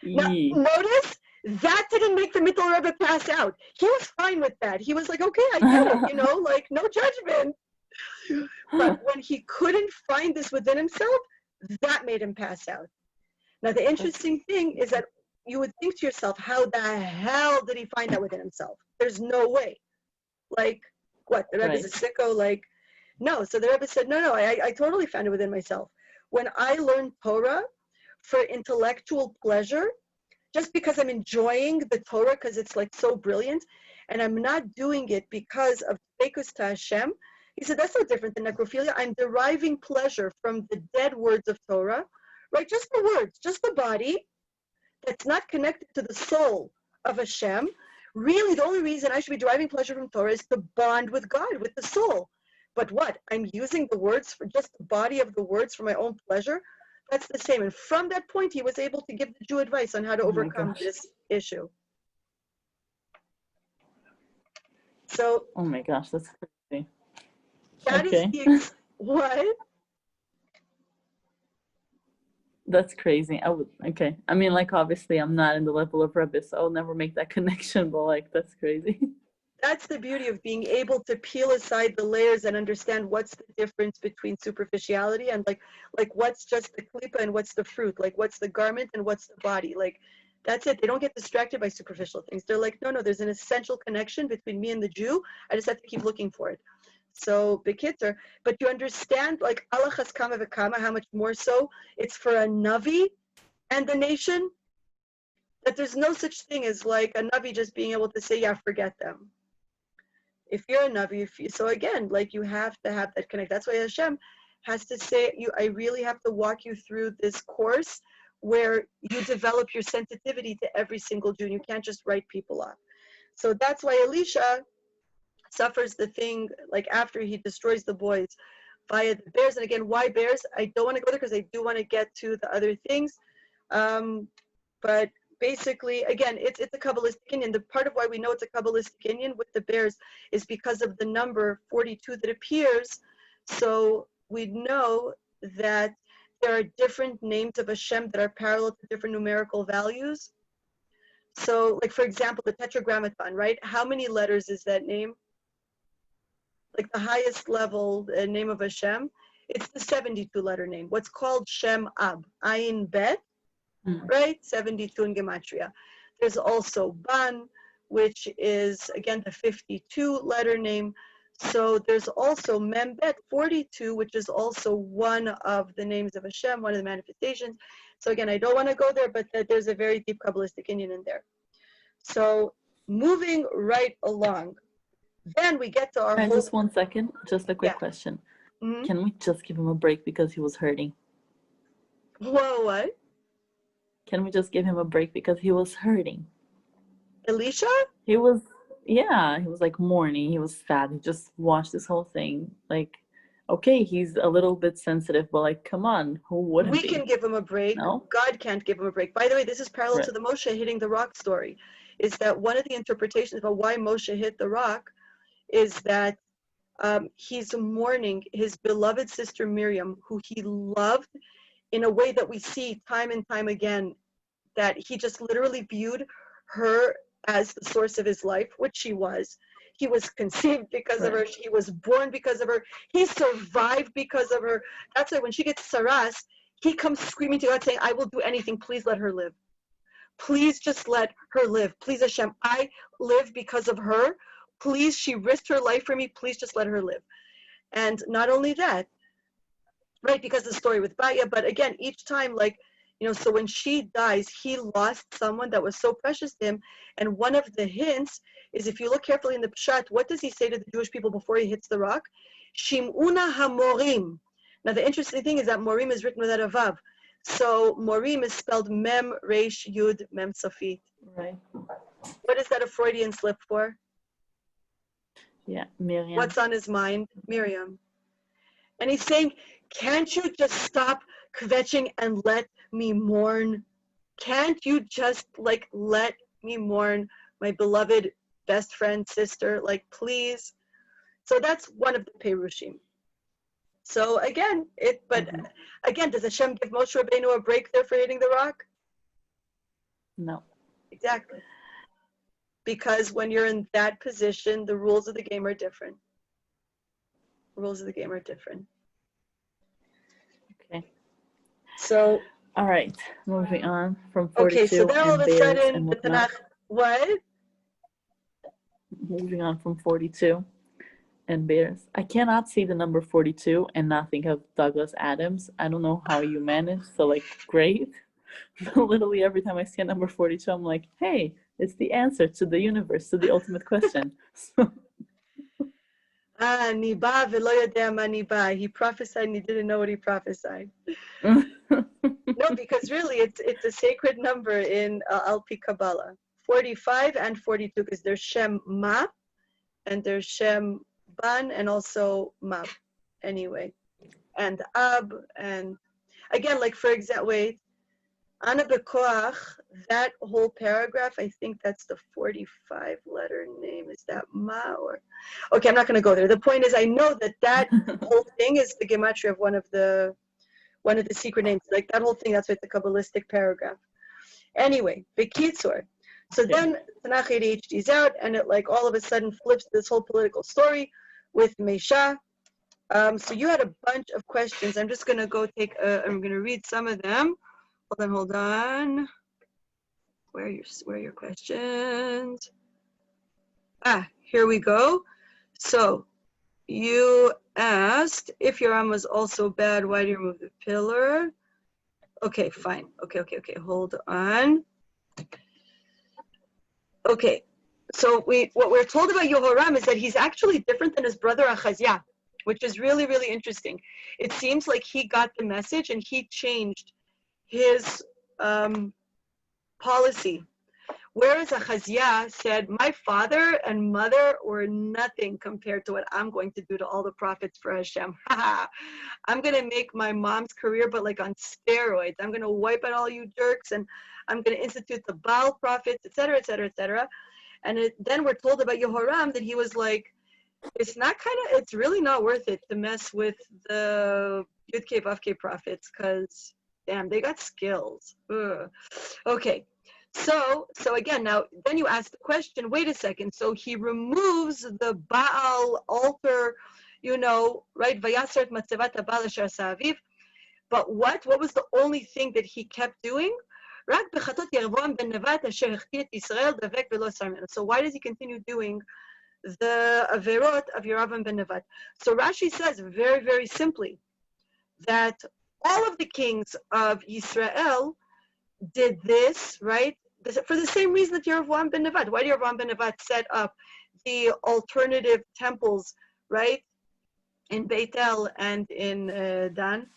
Now, notice that didn't make the Mittler Rebbe pass out. He was fine with that. He was like, okay, I get it, you know, like no judgment. But when he couldn't find this within himself, that made him pass out. Now, the interesting thing is that you would think to yourself, how the hell did he find that within himself? There's no way. Like, what, the Rebbe's a sicko? Like, no. So the Rebbe said, no, I totally found it within myself. When I learned Torah for intellectual pleasure, just because I'm enjoying the Torah because it's like so brilliant, and I'm not doing it because of Tzekus to Hashem, he said, that's no different than necrophilia. I'm deriving pleasure from the dead words of Torah, right? Just the words, just the body that's not connected to the soul of Hashem. Really, the only reason I should be deriving pleasure from Torah is to bond with God, with the soul. But what? I'm using the words for just the body of the words for my own pleasure? That's the same. And from that point, he was able to give the Jew advice on how to overcome this issue. So. Oh my gosh, that's crazy. That is what? That's crazy. I mean, like, obviously, I'm not in the level of Rebbe, so I'll never make that connection, but, like, that's crazy. That's the beauty of being able to peel aside the layers and understand what's the difference between superficiality and, like what's just the klipa and what's the fruit, like, what's the garment and what's the body. Like, that's it. They don't get distracted by superficial things. They're like, no, there's an essential connection between me and the Jew. I just have to keep looking for it. So, Bekitzer, but you understand, like, Allah has kama v'kama, how much more so it's for a Navi and the nation, that there's no such thing as, like, a Navi just being able to say, yeah, forget them. If you're a Navi, so again, like, you have to have that connect. That's why Hashem has to say, I really have to walk you through this course where you develop your sensitivity to every single Jew. You can't just write people off. So that's why Elisha suffers the thing, like, after he destroys the boys via the bears. And again, why bears? I don't want to go there because I do want to get to the other things. But basically, again, it's a Kabbalistic Inyan. The part of why we know it's a Kabbalistic Inyan with the bears is because of the number 42 that appears. So we know that there are different names of Hashem that are parallel to different numerical values. So, like, for example, the Tetragrammaton, right? How many letters is that name? Like, the highest level name of Hashem, it's the 72-letter name. What's called Shem Ab, Ayin Bet, right? 72 in Gematria. There's also Ban, which is, again, the 52-letter name. So there's also Mem Bet, 42, which is also one of the names of Hashem, one of the manifestations. So again, I don't want to go there, but there's a very deep Kabbalistic Inyan in there. So moving right along. Then we get to our Just 1 second, just a quick question. Mm-hmm. Can we just give him a break because he was hurting? Whoa, what? Can we just give him a break because he was hurting? Elisha? He was like mourning. He was sad. He just watched this whole thing. Like, okay, he's a little bit sensitive, but, like, come on, who wouldn't be? We can give him a break. No? God can't give him a break. By the way, this is parallel to the Moshe hitting the rock story. Is that one of the interpretations about why Moshe hit the rock is that he's mourning his beloved sister Miriam, who he loved in a way that we see time and time again, that he just literally viewed her as the source of his life, which she was. He was conceived because of her. He was born because of her. He survived because of her. That's why when she gets saras, he comes screaming to God saying, I will do anything. Please let her live. Please just let her live. Please, Hashem, I live because of her. Please, she risked her life for me. Please just let her live. And not only that, right, because the story with Baya, but again, each time, like, so when she dies, he lost someone that was so precious to him. And one of the hints is, if you look carefully in the Pshat, what does he say to the Jewish people before he hits the rock? Shim'una ha-morim. Now, the interesting thing is that morim is written without a vav. So morim is spelled mem, resh, yud, mem, safit. Right. What is that a Freudian slip for? Yeah, Miriam. What's on his mind? Miriam. And he's saying, can't you just stop kvetching and let me mourn? Can't you just, like, let me mourn my beloved best friend, sister? Like, please. So that's one of the Perushim. So again, again, does Hashem give Moshe Rabbeinu a break there for hitting the rock? No. Exactly. Because when you're in that position, the rules of the game are different. The rules of the game are different. Okay. So. All right, moving on from 42. Okay, so then all of a sudden, the Tanakh, what? Moving on from 42 and bears. I cannot see the number 42 and not think of Douglas Adams. I don't know how you manage, so like, great. Literally every time I see a number 42, I'm like, hey, it's the answer to the universe, to the ultimate question. Niba velo yodea ma niba. He prophesied and he didn't know what he prophesied. No, because really it's a sacred number in Al-Pi Kabbalah. 45 and 42, because there's Shem Ma and there's Shem Ban and also Ma. Anyway. And Ab, and again, like, for example, wait. Ana Bekoach, that whole paragraph, I think that's the 45 letter name. Is that Ma or? Okay, I'm not going to go there. The point is, I know that whole thing is the gematria of one of the secret names. Like, that whole thing, that's with the Kabbalistic paragraph. Anyway, Bekitzur. So then Tanakh ADHD is out, and it, like, all of a sudden flips this whole political story with Mesha. So you had a bunch of questions. I'm just going to go I'm going to read some of them. Hold on. Where are your questions? Here we go. So you asked, if your arm was also bad, why do you remove the pillar? Okay, fine. Okay. Hold on. Okay. So what we're told about Yehoram is that he's actually different than his brother Achaziah, which is really, really interesting. It seems like he got the message and he changed his policy. Whereas Achaziah said, my father and mother were nothing compared to what I'm going to do to all the prophets for Hashem. I'm going to make my mom's career, but like on steroids. I'm going to wipe out all you jerks, and I'm going to institute the Baal prophets, etc., etc., etc. And then we're told about Yehoram that he was like, it's really not worth it to mess with the Yud-Kei Vav-Kei prophets, because damn, they got skills. Ugh. Okay, so again, now then you ask the question, wait a second, so he removes the Baal altar, right? Vayaseret matzevat Baal asher asa aviv. But what was the only thing that he kept doing? Rak bechatot Yeroboam ben Nevat asher hechti et Yisrael davek velo sar mimeno. So why does he continue doing the averot of Yeroboam ben Nevat? So Rashi says very, very simply that all of the kings of Israel did this, right? For the same reason that Yeroboam ben Nevat. Why did Yeroboam ben Nevat set up the alternative temples, right, in Beit-El and in Dan?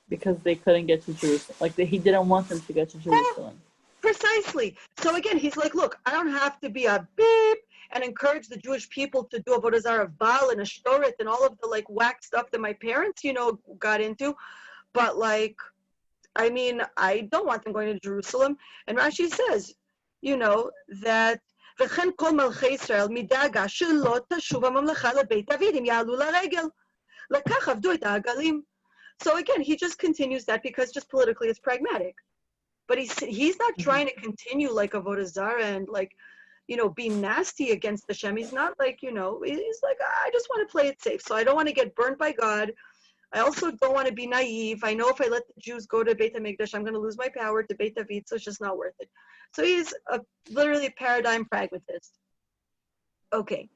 Because they couldn't get to Jerusalem. Like, he didn't want them to get to Jerusalem. Precisely. So again, he's like, look, I don't have to be a beep and encourage the Jewish people to do Avodah Zarah of Baal and Ashtoreth and all of the like whack stuff that my parents, got into. But like, I mean, I don't want them going to Jerusalem. And Rashi says, that וכן כל מלכי ישראל מדאגה שלא תשוב הממלכה לבית דוד אם יעלו לרגל. לכך עבדו את העגלים. So again, he just continues that because just politically it's pragmatic. But he's not trying to continue like Avodah Zarah and like, be nasty against Hashem. He's not like, he's like, I just want to play it safe. So I don't want to get burned by God. I also don't want to be naive. I know if I let the Jews go to Beit HaMikdash, I'm going to lose my power to Beit David, so it's just not worth it. So he's literally a paradigm pragmatist. Okay.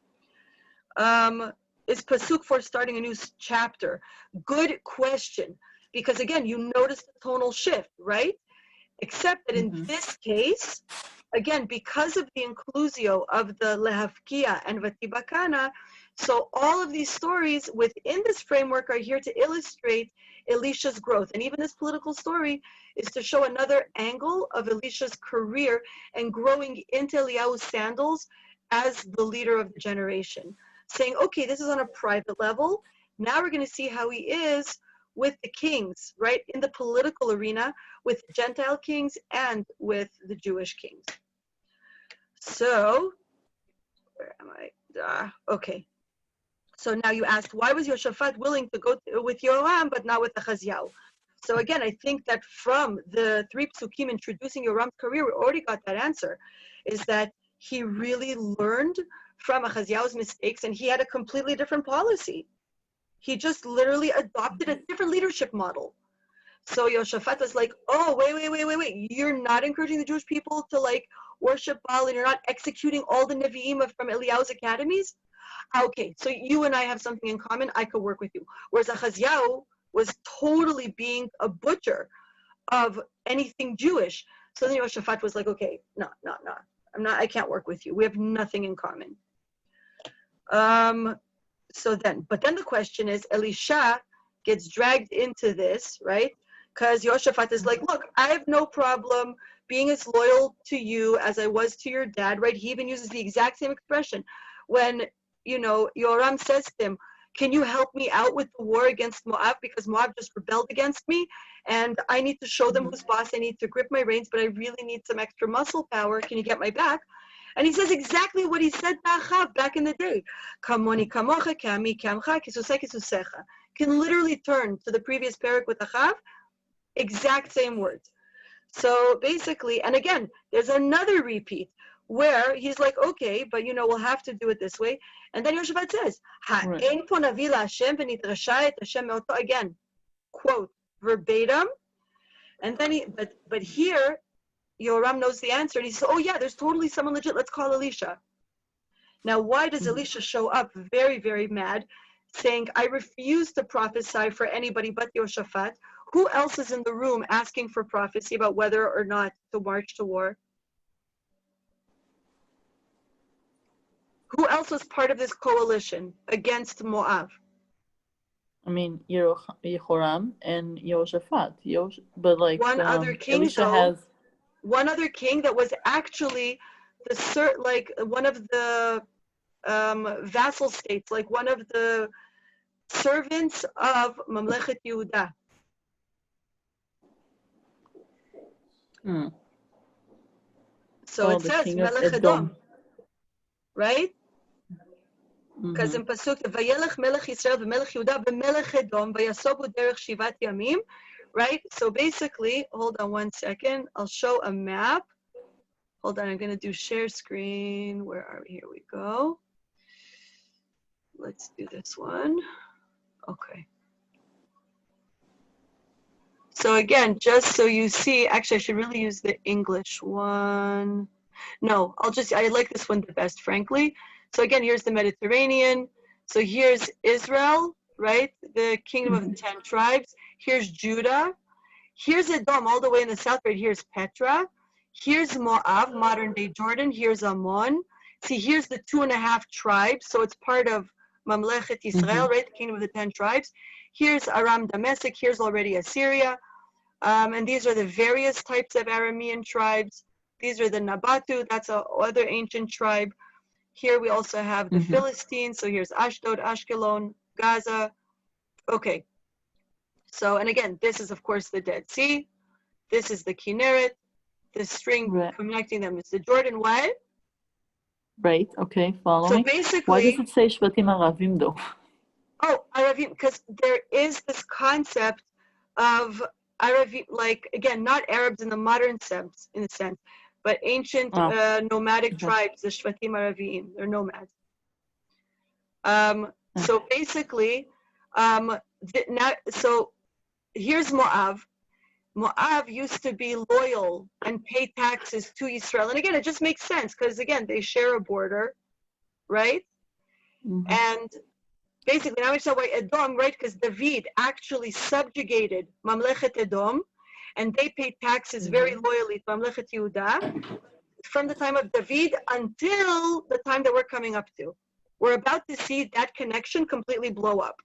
Is Pasuk for starting a new chapter? Good question. Because again, you notice the tonal shift, right? Except that in this case, again, because of the inclusio of the Lehafkia and Vatibakana, so all of these stories within this framework are here to illustrate Elisha's growth. And even this political story is to show another angle of Elisha's career and growing into Eliyahu's sandals as the leader of the generation. Saying, okay, this is on a private level. Now we're going to see how he is with the kings, right? In the political arena, with Gentile kings and with the Jewish kings. So, where am I? Okay. So now you asked, why was Yoshaphat willing to go with Yoram but not with Achaziyahu? So again, I think that from the 3 psukim introducing Yoram's career, we already got that answer, is that he really learned from Achaziyahu's mistakes and he had a completely different policy. He just literally adopted a different leadership model. So Yoshaphat was like, oh, wait. You're not encouraging the Jewish people to like worship Baal and you're not executing all the Nevi'im from Eliyahu's academies? Okay, so you and I have something in common. I could work with you. Whereas Achaziyahu was totally being a butcher of anything Jewish. So then Yoshaphat was like, okay, no. I can't work with you. We have nothing in common. But then the question is, Elisha gets dragged into this, right? Because Yoshaphat is like, look, I have no problem being as loyal to you as I was to your dad, right? He even uses the exact same expression. When, Yoram says to him, can you help me out with the war against Moav? Because Moav just rebelled against me and I need to show them who's boss. I need to grip my reins, but I really need some extra muscle power. Can you get my back? And he says exactly what he said to Achav back in the day. Kamoni kamocha, kami kamcha, kisuse kisusecha. Can literally turn to the previous parak with Achav, exact same words. So basically, and again, there's another repeat where he's like, okay, but we'll have to do it this way. And then Yoshaphat says, Ha'en po navi la'Hashem v'nitrasha et Hashem me'oto. Again, quote, verbatim. And then but here, Yoram knows the answer, and he says, oh yeah, there's totally someone legit, let's call Elisha. Now, why does Elisha show up very, very mad, saying, I refuse to prophesy for anybody but Yoshaphat? Who else is in the room asking for prophecy about whether or not to march to war? Who else was part of this coalition against Moav? I mean, Yehoram and Yoshaphat. But like one other king, Elisha has one other king that was actually one of the vassal states, like one of the servants of Mamlechet Yehuda. So it says Melech Edom, right? Because in Pasuk, Vayelech Melech Yisrael v'Melech Yehuda v'Melech Edom v'yasobu derech shivat yamim, right? So basically, hold on one second. I'll show a map. Hold on, I'm going to do share screen. Where are we? Here we go. Let's do this one. Okay. So again, just so you see, actually I should really use the English one. No, I like this one the best, frankly. So again, here's the Mediterranean. So here's Israel, right? The kingdom of the 10 tribes. Here's Judah. Here's Edom, all the way in the south, right? Here's Petra. Here's Moav, modern day Jordan. Here's Ammon. See, here's the 2.5 tribes. So it's part of Mamlechet Yisrael, right? The kingdom of the 10 tribes. Here's Aram Damascus. Here's already Assyria. And these are the various types of Aramean tribes. These are the Nabatu. That's another ancient tribe. Here we also have the Philistines. So here's Ashdod, Ashkelon, Gaza. Okay. So, and again, this is, of course, the Dead Sea. This is the Kinneret. The string connecting them is the Jordan. What? Right. Okay. Following. So basically, why does it say Shvatim Aravim though? Oh, Aravim, because there is this concept of Arabi, like again, not Arabs in the modern sense, but ancient nomadic tribes, the Shvatim Aravim, they're nomads. So basically, so here's Moav. Moav used to be loyal and pay taxes to Israel. And again, it just makes sense because, again, they share a border, right? And basically, now we saw why Edom, right? Because David actually subjugated Mamlechet Edom, and they paid taxes very loyally to Mamlechet Yehuda from the time of David until the time that we're coming up to. We're about to see that connection completely blow up.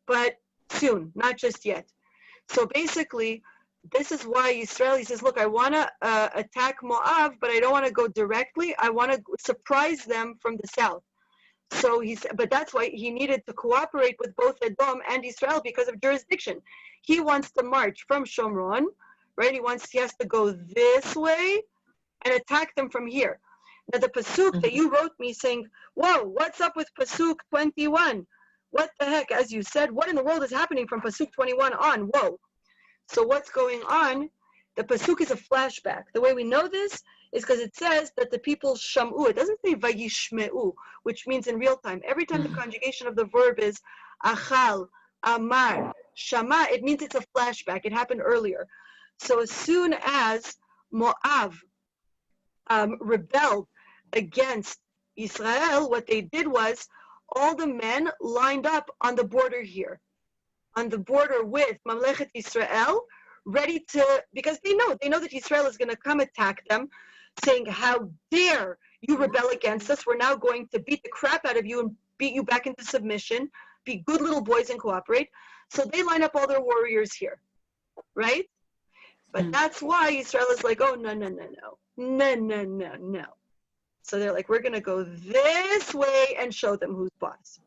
But soon, not just yet. So basically, this is why Yisrael says, look, I want to attack Moav, but I don't want to go directly. I want to surprise them from the south. So but that's why he needed to cooperate with both Edom and Israel because of jurisdiction. He wants to march from Shomron, right? He has to go this way and attack them from here. Now the pasuk that you wrote me saying, whoa, what's up with pasuk 21? What the heck? As you said, what in the world is happening from pasuk 21 on? Whoa. So what's going on? The pasuk is a flashback. The way we know this is because it says that the people shamu. It doesn't say vayishmeu, which means in real time. Every time the conjugation of the verb is achal, amar, shama, it means it's a flashback. It happened earlier. So as soon as Moav rebelled against Israel, what they did was all the men lined up on the border here, on the border with Mamlechet Israel, ready to, because they know that Israel is going to come attack them, saying, how dare you rebel against us? We're now going to beat the crap out of you and beat you back into submission, be good little boys and cooperate. So they line up all their warriors here, right? But that's why Israel is like, oh, no. So they're like, we're going to go this way and show them who's boss.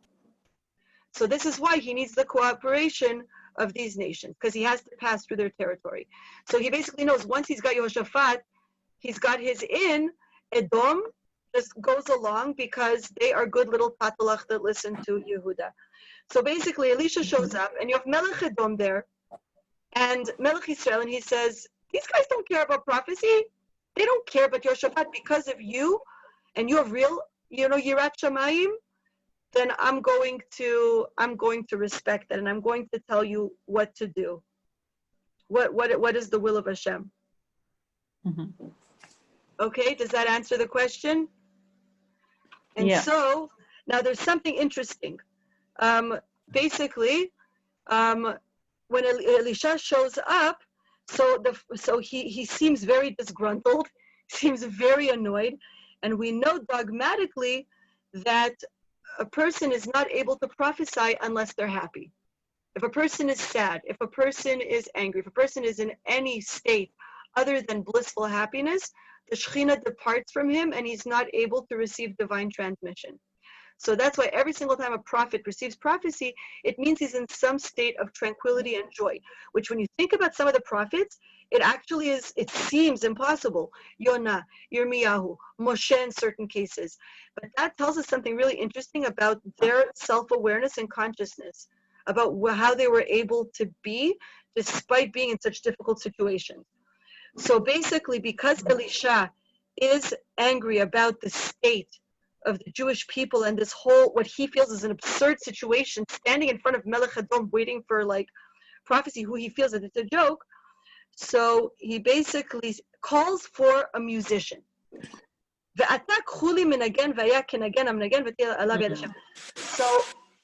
So this is why he needs the cooperation of these nations, because he has to pass through their territory. So he basically knows once he's got Yehoshaphat, he's got his in. Edom just goes along because they are good little patalach that listen to Yehuda. So basically, Elisha shows up, and you have Melech Edom there, and Melech Israel, and he says, these guys don't care about prophecy. They don't care about Yehoshaphat because of you, and you have real, Yirat Shamayim. Then I'm going to respect that, and I'm going to tell you what to do. What is the will of Hashem? Okay, does that answer the question? And so now there's something interesting. Basically, when Elisha shows up, so he seems very disgruntled, seems very annoyed, and we know dogmatically that a person is not able to prophesy unless they're happy. If a person is sad, if a person is angry, if a person is in any state other than blissful happiness, the Shekhinah departs from him and he's not able to receive divine transmission. So that's why every single time a prophet receives prophecy, it means he's in some state of tranquility and joy, which when you think about some of the prophets, it actually is, it seems impossible. Yonah, Yirmiyahu, Moshe in certain cases. But that tells us something really interesting about their self-awareness and consciousness, about how they were able to be despite being in such difficult situations. So basically, because Elisha is angry about the state of the Jewish people and this whole, what he feels is an absurd situation, standing in front of Melech Edom waiting for like prophecy, who he feels that it's a joke, so he basically calls for a musician.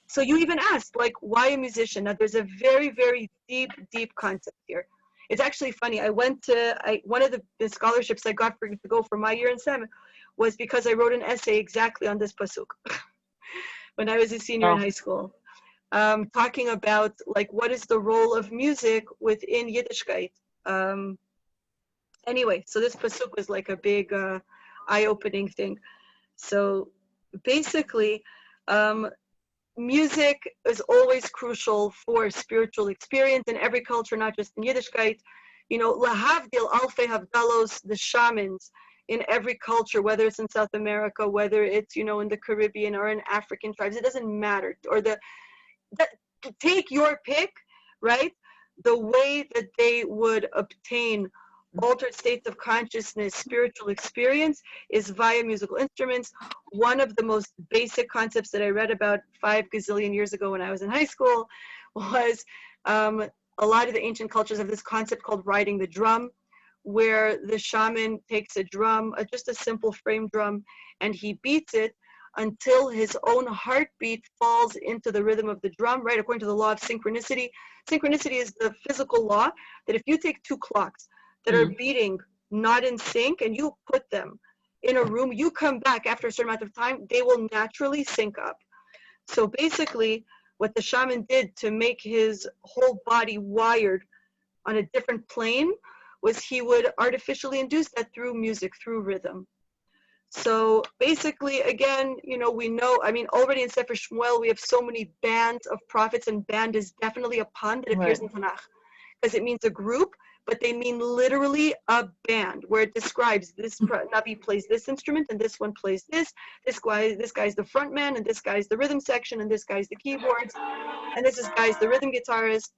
So you even asked, like, why a musician? Now there's a very, very deep concept here. It's actually funny. I went to, one of the scholarships I got to go for my year in SEM was because I wrote an essay exactly on this pasuk when I was a senior in high school, talking about like what is the role of music within Yiddishkeit. Anyway, so this pasuk was like a big eye-opening thing. So basically, music is always crucial for spiritual experience in every culture, not just in Yiddishkeit. Lahavdil alfei havdalos, the shamans in every culture, whether it's in South America, whether it's, in the Caribbean or in African tribes, it doesn't matter. Or take your pick, right? the way that they would obtain altered states of consciousness, spiritual experience, is via musical instruments. One of the most basic concepts that I read about 5 gazillion years ago when I was in high school was a lot of the ancient cultures have this concept called riding the drum, where the shaman takes a drum, just a simple frame drum, and he beats it until his own heartbeat falls into the rhythm of the drum, right? According to the law of synchronicity. Synchronicity is the physical law that if you take 2 clocks that are beating not in sync and you put them in a room, you come back after a certain amount of time, they will naturally sync up. So basically, what the shaman did to make his whole body wired on a different plane was he would artificially induce that through music, through rhythm. So basically, again, you know, we know, I mean, already in Sefer Shmuel, we have so many bands of prophets, and band is definitely a pun that appears in Tanakh, because it means a group, but they mean literally a band, where it describes this Navi plays this instrument, and this one plays this guy's the front man, and this guy's the rhythm section, and this guy's the keyboards, and this guy's the rhythm guitarist.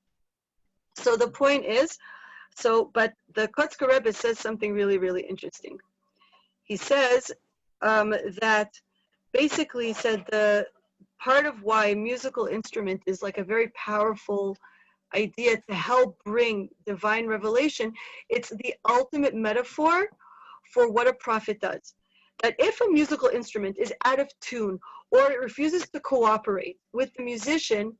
So the point is, but the Kotzker Rebbe says something really, really interesting. He says that basically he said the part of why musical instrument is like a very powerful idea to help bring divine revelation, it's the ultimate metaphor for what a prophet does. That if a musical instrument is out of tune or it refuses to cooperate with the musician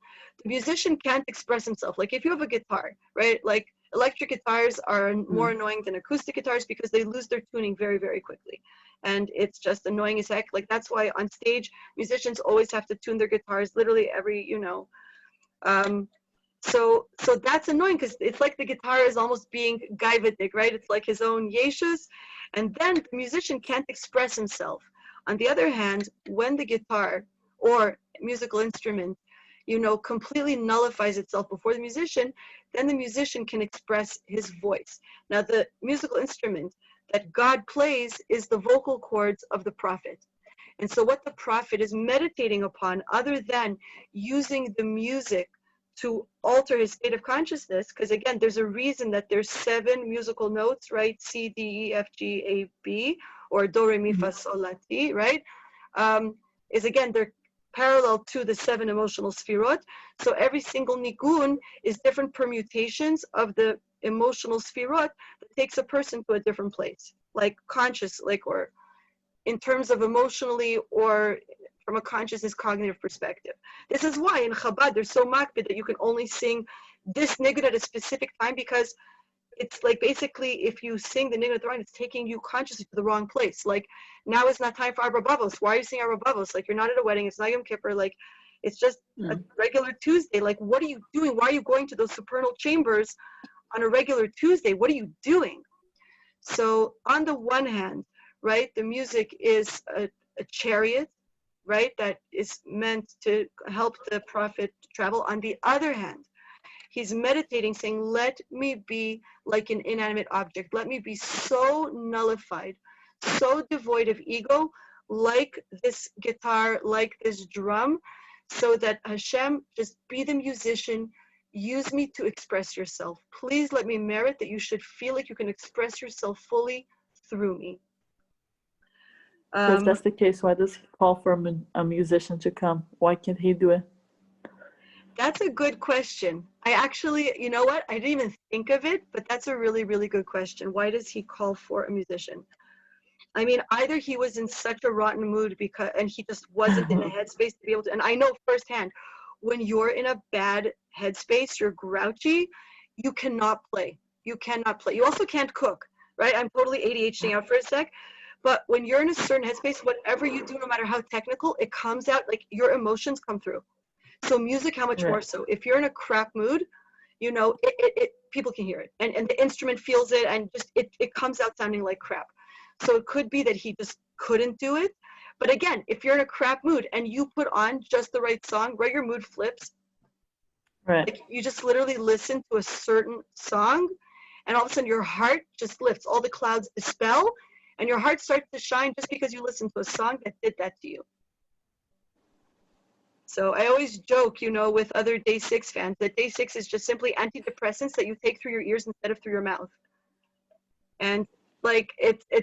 can't express himself. Like if you have a guitar, right? Like electric guitars are more annoying than acoustic guitars because they lose their tuning very, very quickly. And it's just annoying as heck. Like that's why on stage, musicians always have to tune their guitars literally every, you know. So that's annoying because it's like the guitar is almost being gaivadik, right? It's like his own yeshus. And then the musician can't express himself. On the other hand, when the guitar or musical instrument, you know, completely nullifies itself before the musician, then the musician can express his voice. Now, the musical instrument that God plays is the vocal cords of the prophet. And so what the prophet is meditating upon, other than using the music to alter his state of consciousness, because again, there's a reason that there's 7 musical notes, right? C, D, E, F, G, A, B, or Do, Re, Mi, Fa, Sol, La, Ti, right? Is again, they're parallel to the 7 emotional sfirot. So every single nigun is different permutations of the emotional sfirot that takes a person to a different place, like conscious, like, or in terms of emotionally or from a consciousness cognitive perspective. This is why in Chabad there's so makbid that you can only sing this nigun at a specific time, because it's like basically if you sing the nigun at the right, it's taking you consciously to the wrong place. Like now is not time for Arba Bavos. Why are you singing Arba Bavos? Like you're not at a wedding, it's not Yom Kippur, like it's just a regular Tuesday. Like what are you doing? Why are you going to those supernal chambers on a regular Tuesday? What are you doing? So on the one hand, right, the music is a chariot, right, that is meant to help the prophet travel. On the other hand, he's meditating, saying, let me be like an inanimate object. Let me be so nullified, so devoid of ego, like this guitar, like this drum, so that Hashem, just be the musician, use me to express yourself. Please let me merit that you should feel like you can express yourself fully through me. So if that's the case, why does he call for a musician to come? Why can't he do it? That's a good question. I actually, you know what? I didn't even think of it, but that's a really, really good question. Why does he call for a musician? I mean, either he was in such a rotten mood and he just wasn't in a headspace to be able to, and I know firsthand, when you're in a bad headspace, you're grouchy, you cannot play. You cannot play. You also can't cook, right? I'm totally ADHDing out for a sec. But when you're in a certain headspace, whatever you do, no matter how technical, it comes out, like your emotions come through. So music, how much more so? If you're in a crap mood, you know, people can hear it. And the instrument feels it, and just it comes out sounding like crap. So it could be that he just couldn't do it. But again, if you're in a crap mood and you put on just the right song, right, your mood flips. Right. Like you just literally listen to a certain song, and all of a sudden your heart just lifts. All the clouds dispel, and your heart starts to shine just because you listened to a song that did that to you. So I always joke, with other day 6 fans, that day 6 is just simply antidepressants that you take through your ears instead of through your mouth. And like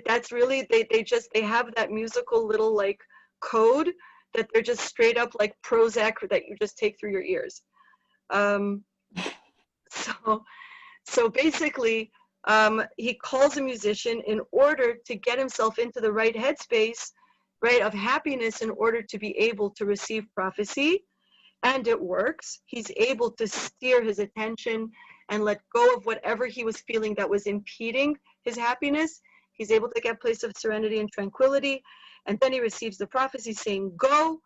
that's really, they have that musical little like code that they're just straight up like Prozac that you just take through your ears. So basically, he calls a musician in order to get himself into the right headspace, right, of happiness in order to be able to receive prophecy. And it works. He's able to steer his attention and let go of whatever he was feeling that was impeding his happiness. He's able to get a place of serenity and tranquility. And then he receives the prophecy saying, go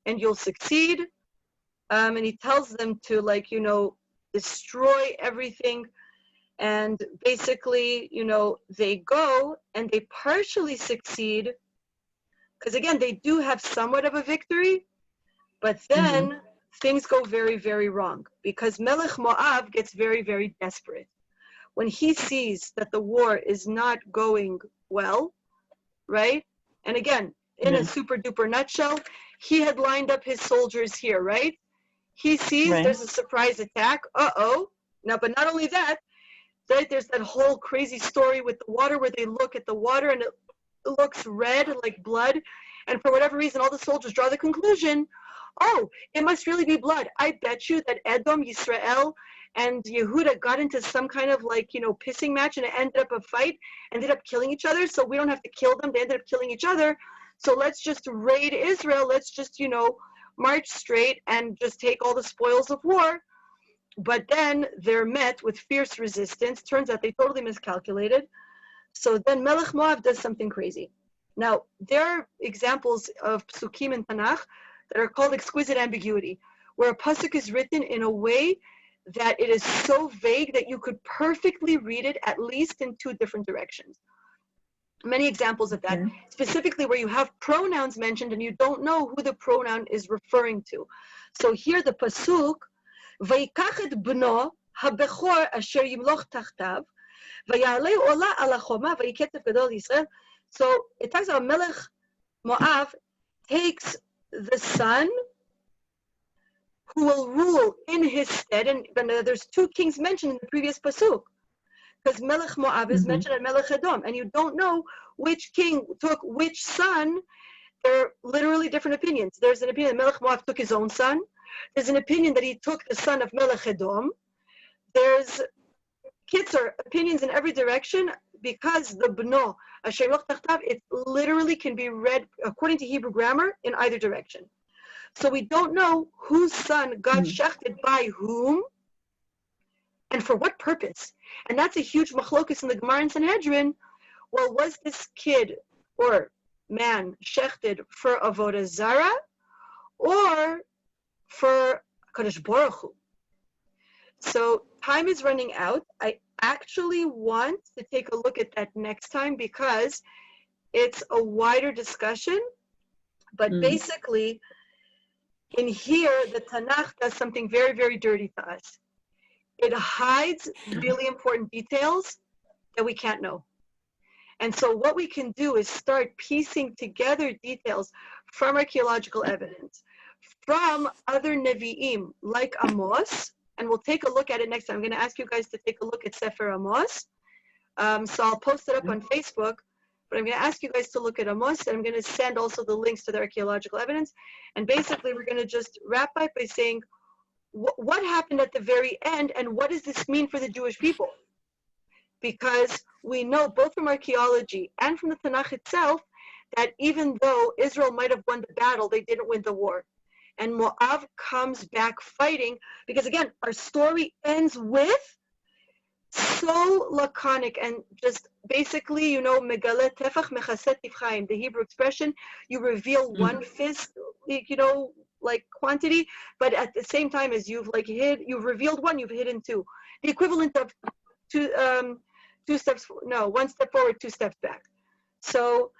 and you'll succeed. And he tells them to destroy everything. And basically, they go and they partially succeed. Because again, they do have somewhat of a victory. But then things go very, very wrong. Because Melech Moav gets very, very desperate. When he sees that the war is not going well, right? And again, in a super duper nutshell, he had lined up his soldiers here, right? He sees there's a surprise attack. Uh-oh. Now, but not only that, right, there's that whole crazy story with the water where they look at the water and it looks red like blood. And for whatever reason, all the soldiers draw the conclusion, oh, it must really be blood. I bet you that Edom, Yisrael, and Yehuda got into some kind of pissing match and it ended up a fight, ended up killing each other. So we don't have to kill them. They ended up killing each other. So let's just raid Israel. Let's just, march straight and just take all the spoils of war. But then they're met with fierce resistance. Turns out they totally miscalculated. So then Melech Moav does something crazy. Now, there are examples of psukim in Tanakh that are called exquisite ambiguity, where a pasuk is written in a way that it is so vague that you could perfectly read it at least in 2 different directions. Many examples of that, specifically where you have pronouns mentioned and you don't know who the pronoun is referring to. So here the pasuk, ויקח את בנו הבכור אשר ימלוך תחתיו, ויעלה עולה על החומה, ויהי קצף גדול לישראל. So it talks about Melech Moav takes the son who will rule in his stead, and there's 2 kings mentioned in the previous pasuk, because Melech Moav is mentioned at Melech Edom, and you don't know which king took which son. There are literally different opinions. There's an opinion that Melech Moav took his own son. There's an opinion that he took the son of Melech Edom. There's opinions in every direction, because the Bno, Asher Yimloch Tachtav, it literally can be read, according to Hebrew grammar, in either direction. So we don't know whose son got shechted by whom, and for what purpose. And that's a huge machlokus in the Gemara and Sanhedrin. Well, was this kid or man shechted for avodah zara or for Kadosh Baruch Hu? So time is running out. I actually want to take a look at that next time because it's a wider discussion. But basically, in here, the Tanakh does something very, very dirty to us. It hides really important details that we can't know. And so what we can do is start piecing together details from archaeological evidence, from other Nevi'im like Amos, and we'll take a look at it next time. I'm going to ask you guys to take a look at Sefer Amos. So I'll post it up on Facebook, but I'm going to ask you guys to look at Amos, and I'm going to send also the links to the archaeological evidence. And basically, we're going to just wrap up by saying, what happened at the very end, and what does this mean for the Jewish people? Because we know both from archaeology and from the Tanakh itself that even though Israel might have won the battle, they didn't win the war. And Moav comes back fighting, because again, our story ends with so laconic and just basically, megale tefach mechaset tifchaim, the Hebrew expression, you reveal one fist, like quantity, but at the same time as you've revealed one, you've hidden 2. The equivalent of one step forward, 2 steps back. So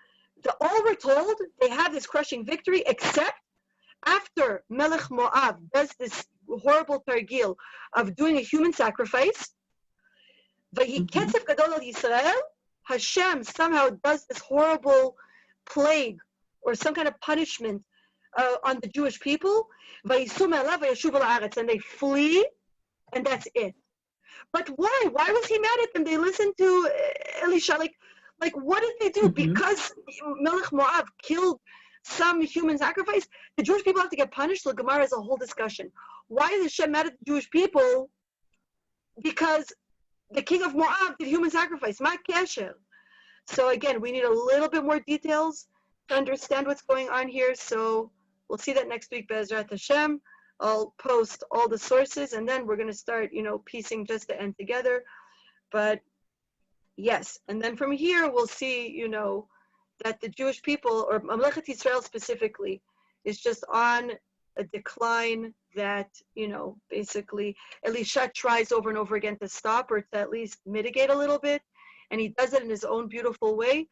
all we're told, they have this crushing victory, except after Melech Moav does this horrible targil of doing a human sacrifice, Vayhi Ketzef Gadol al Yisrael, Hashem somehow does this horrible plague or some kind of punishment on the Jewish people, and they flee, and that's it. But why? Why was he mad at them? They listened to Elisha. Like what did they do? Because Melech Moav killed some human sacrifice, the Jewish people have to get punished. The Gemara is a whole discussion. Why is Hashem mad at the Jewish people? Because the king of Moab did human sacrifice. Ma kesher. So again, we need a little bit more details to understand what's going on here. So we'll see that next week, Be'ezrat Hashem. I'll post all the sources, and then we're going to start, piecing just the end together. But yes, and then from here we'll see, that the Jewish people, or Mamlechet Yisrael specifically, is just on a decline that, basically Elisha tries over and over again to stop or to at least mitigate a little bit. And he does it in his own beautiful way,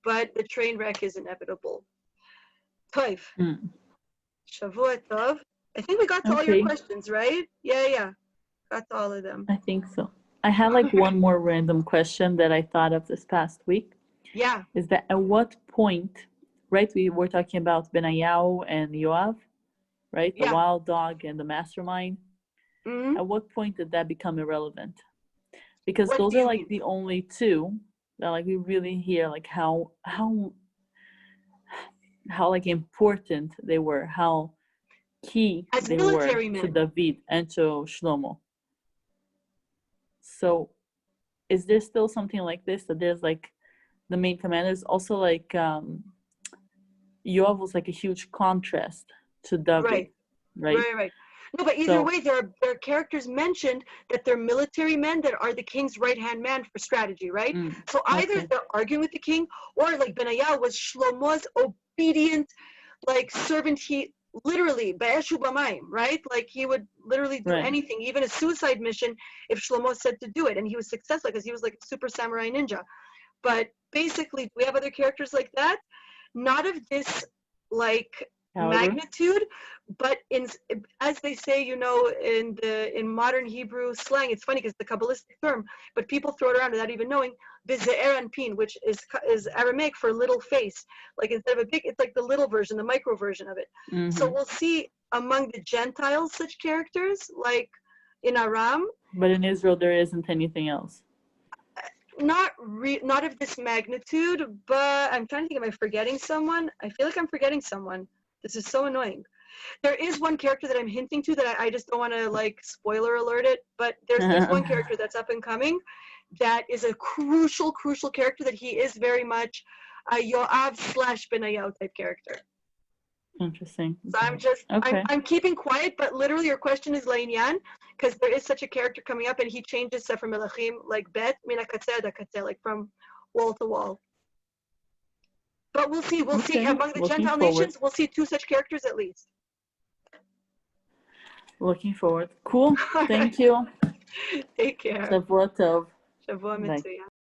but the train wreck is inevitable. Tov. Shavua Tov. I think we got to all your questions, right? Yeah. Got to all of them. I think so. I had one more random question that I thought of this past week. Yeah. Is that at what point, right, we were talking about Benayahu and Yoav, right? The wild dog and the mastermind. Mm-hmm. At what point did that become irrelevant? Because those are the only two that we really hear how important they were, how key as they were to David and to Shlomo. So is there still something like this, that there's the main commanders also Yoav was a huge contrast to David, right? No, but either way, there are characters mentioned that they're military men that are the king's right-hand man for strategy, right? So either they're arguing with the king, or Benayahu was Shlomo's obedient servant. He literally, Ba'eshu B'mayim, right? He would literally do anything, even a suicide mission, if Shlomo said to do it, and he was successful because he was a super samurai ninja. But basically, we have other characters like that, not of this magnitude, but as they say, in modern Hebrew slang, it's funny because the Kabbalistic term, but people throw it around without even knowing, bize'er anpin, which is Aramaic for little face. Instead of a big, it's the little version, the micro version of it. Mm-hmm. So we'll see among the Gentiles such characters in Aram. But in Israel, there isn't anything else. Not of this magnitude, but I'm trying to think, am I forgetting someone? I feel like I'm forgetting someone. This is so annoying. There is one character that I'm hinting to that I just don't want to spoiler alert it, but there's one character that's up and coming that is a crucial character that he is very much a Yoav / Benayahu type character. Interesting. So I'm keeping quiet, but literally your question is Lainyan, because there is such a character coming up and he changes Sefer Melachim Bet Mina Katzeh da Katzeh, from wall to wall. But we'll see. We'll see. Among the Gentile nations, we'll see two such characters at least. Looking forward. Cool. Thank you. Take care. Shavua Tov. Shavua Mitzvah.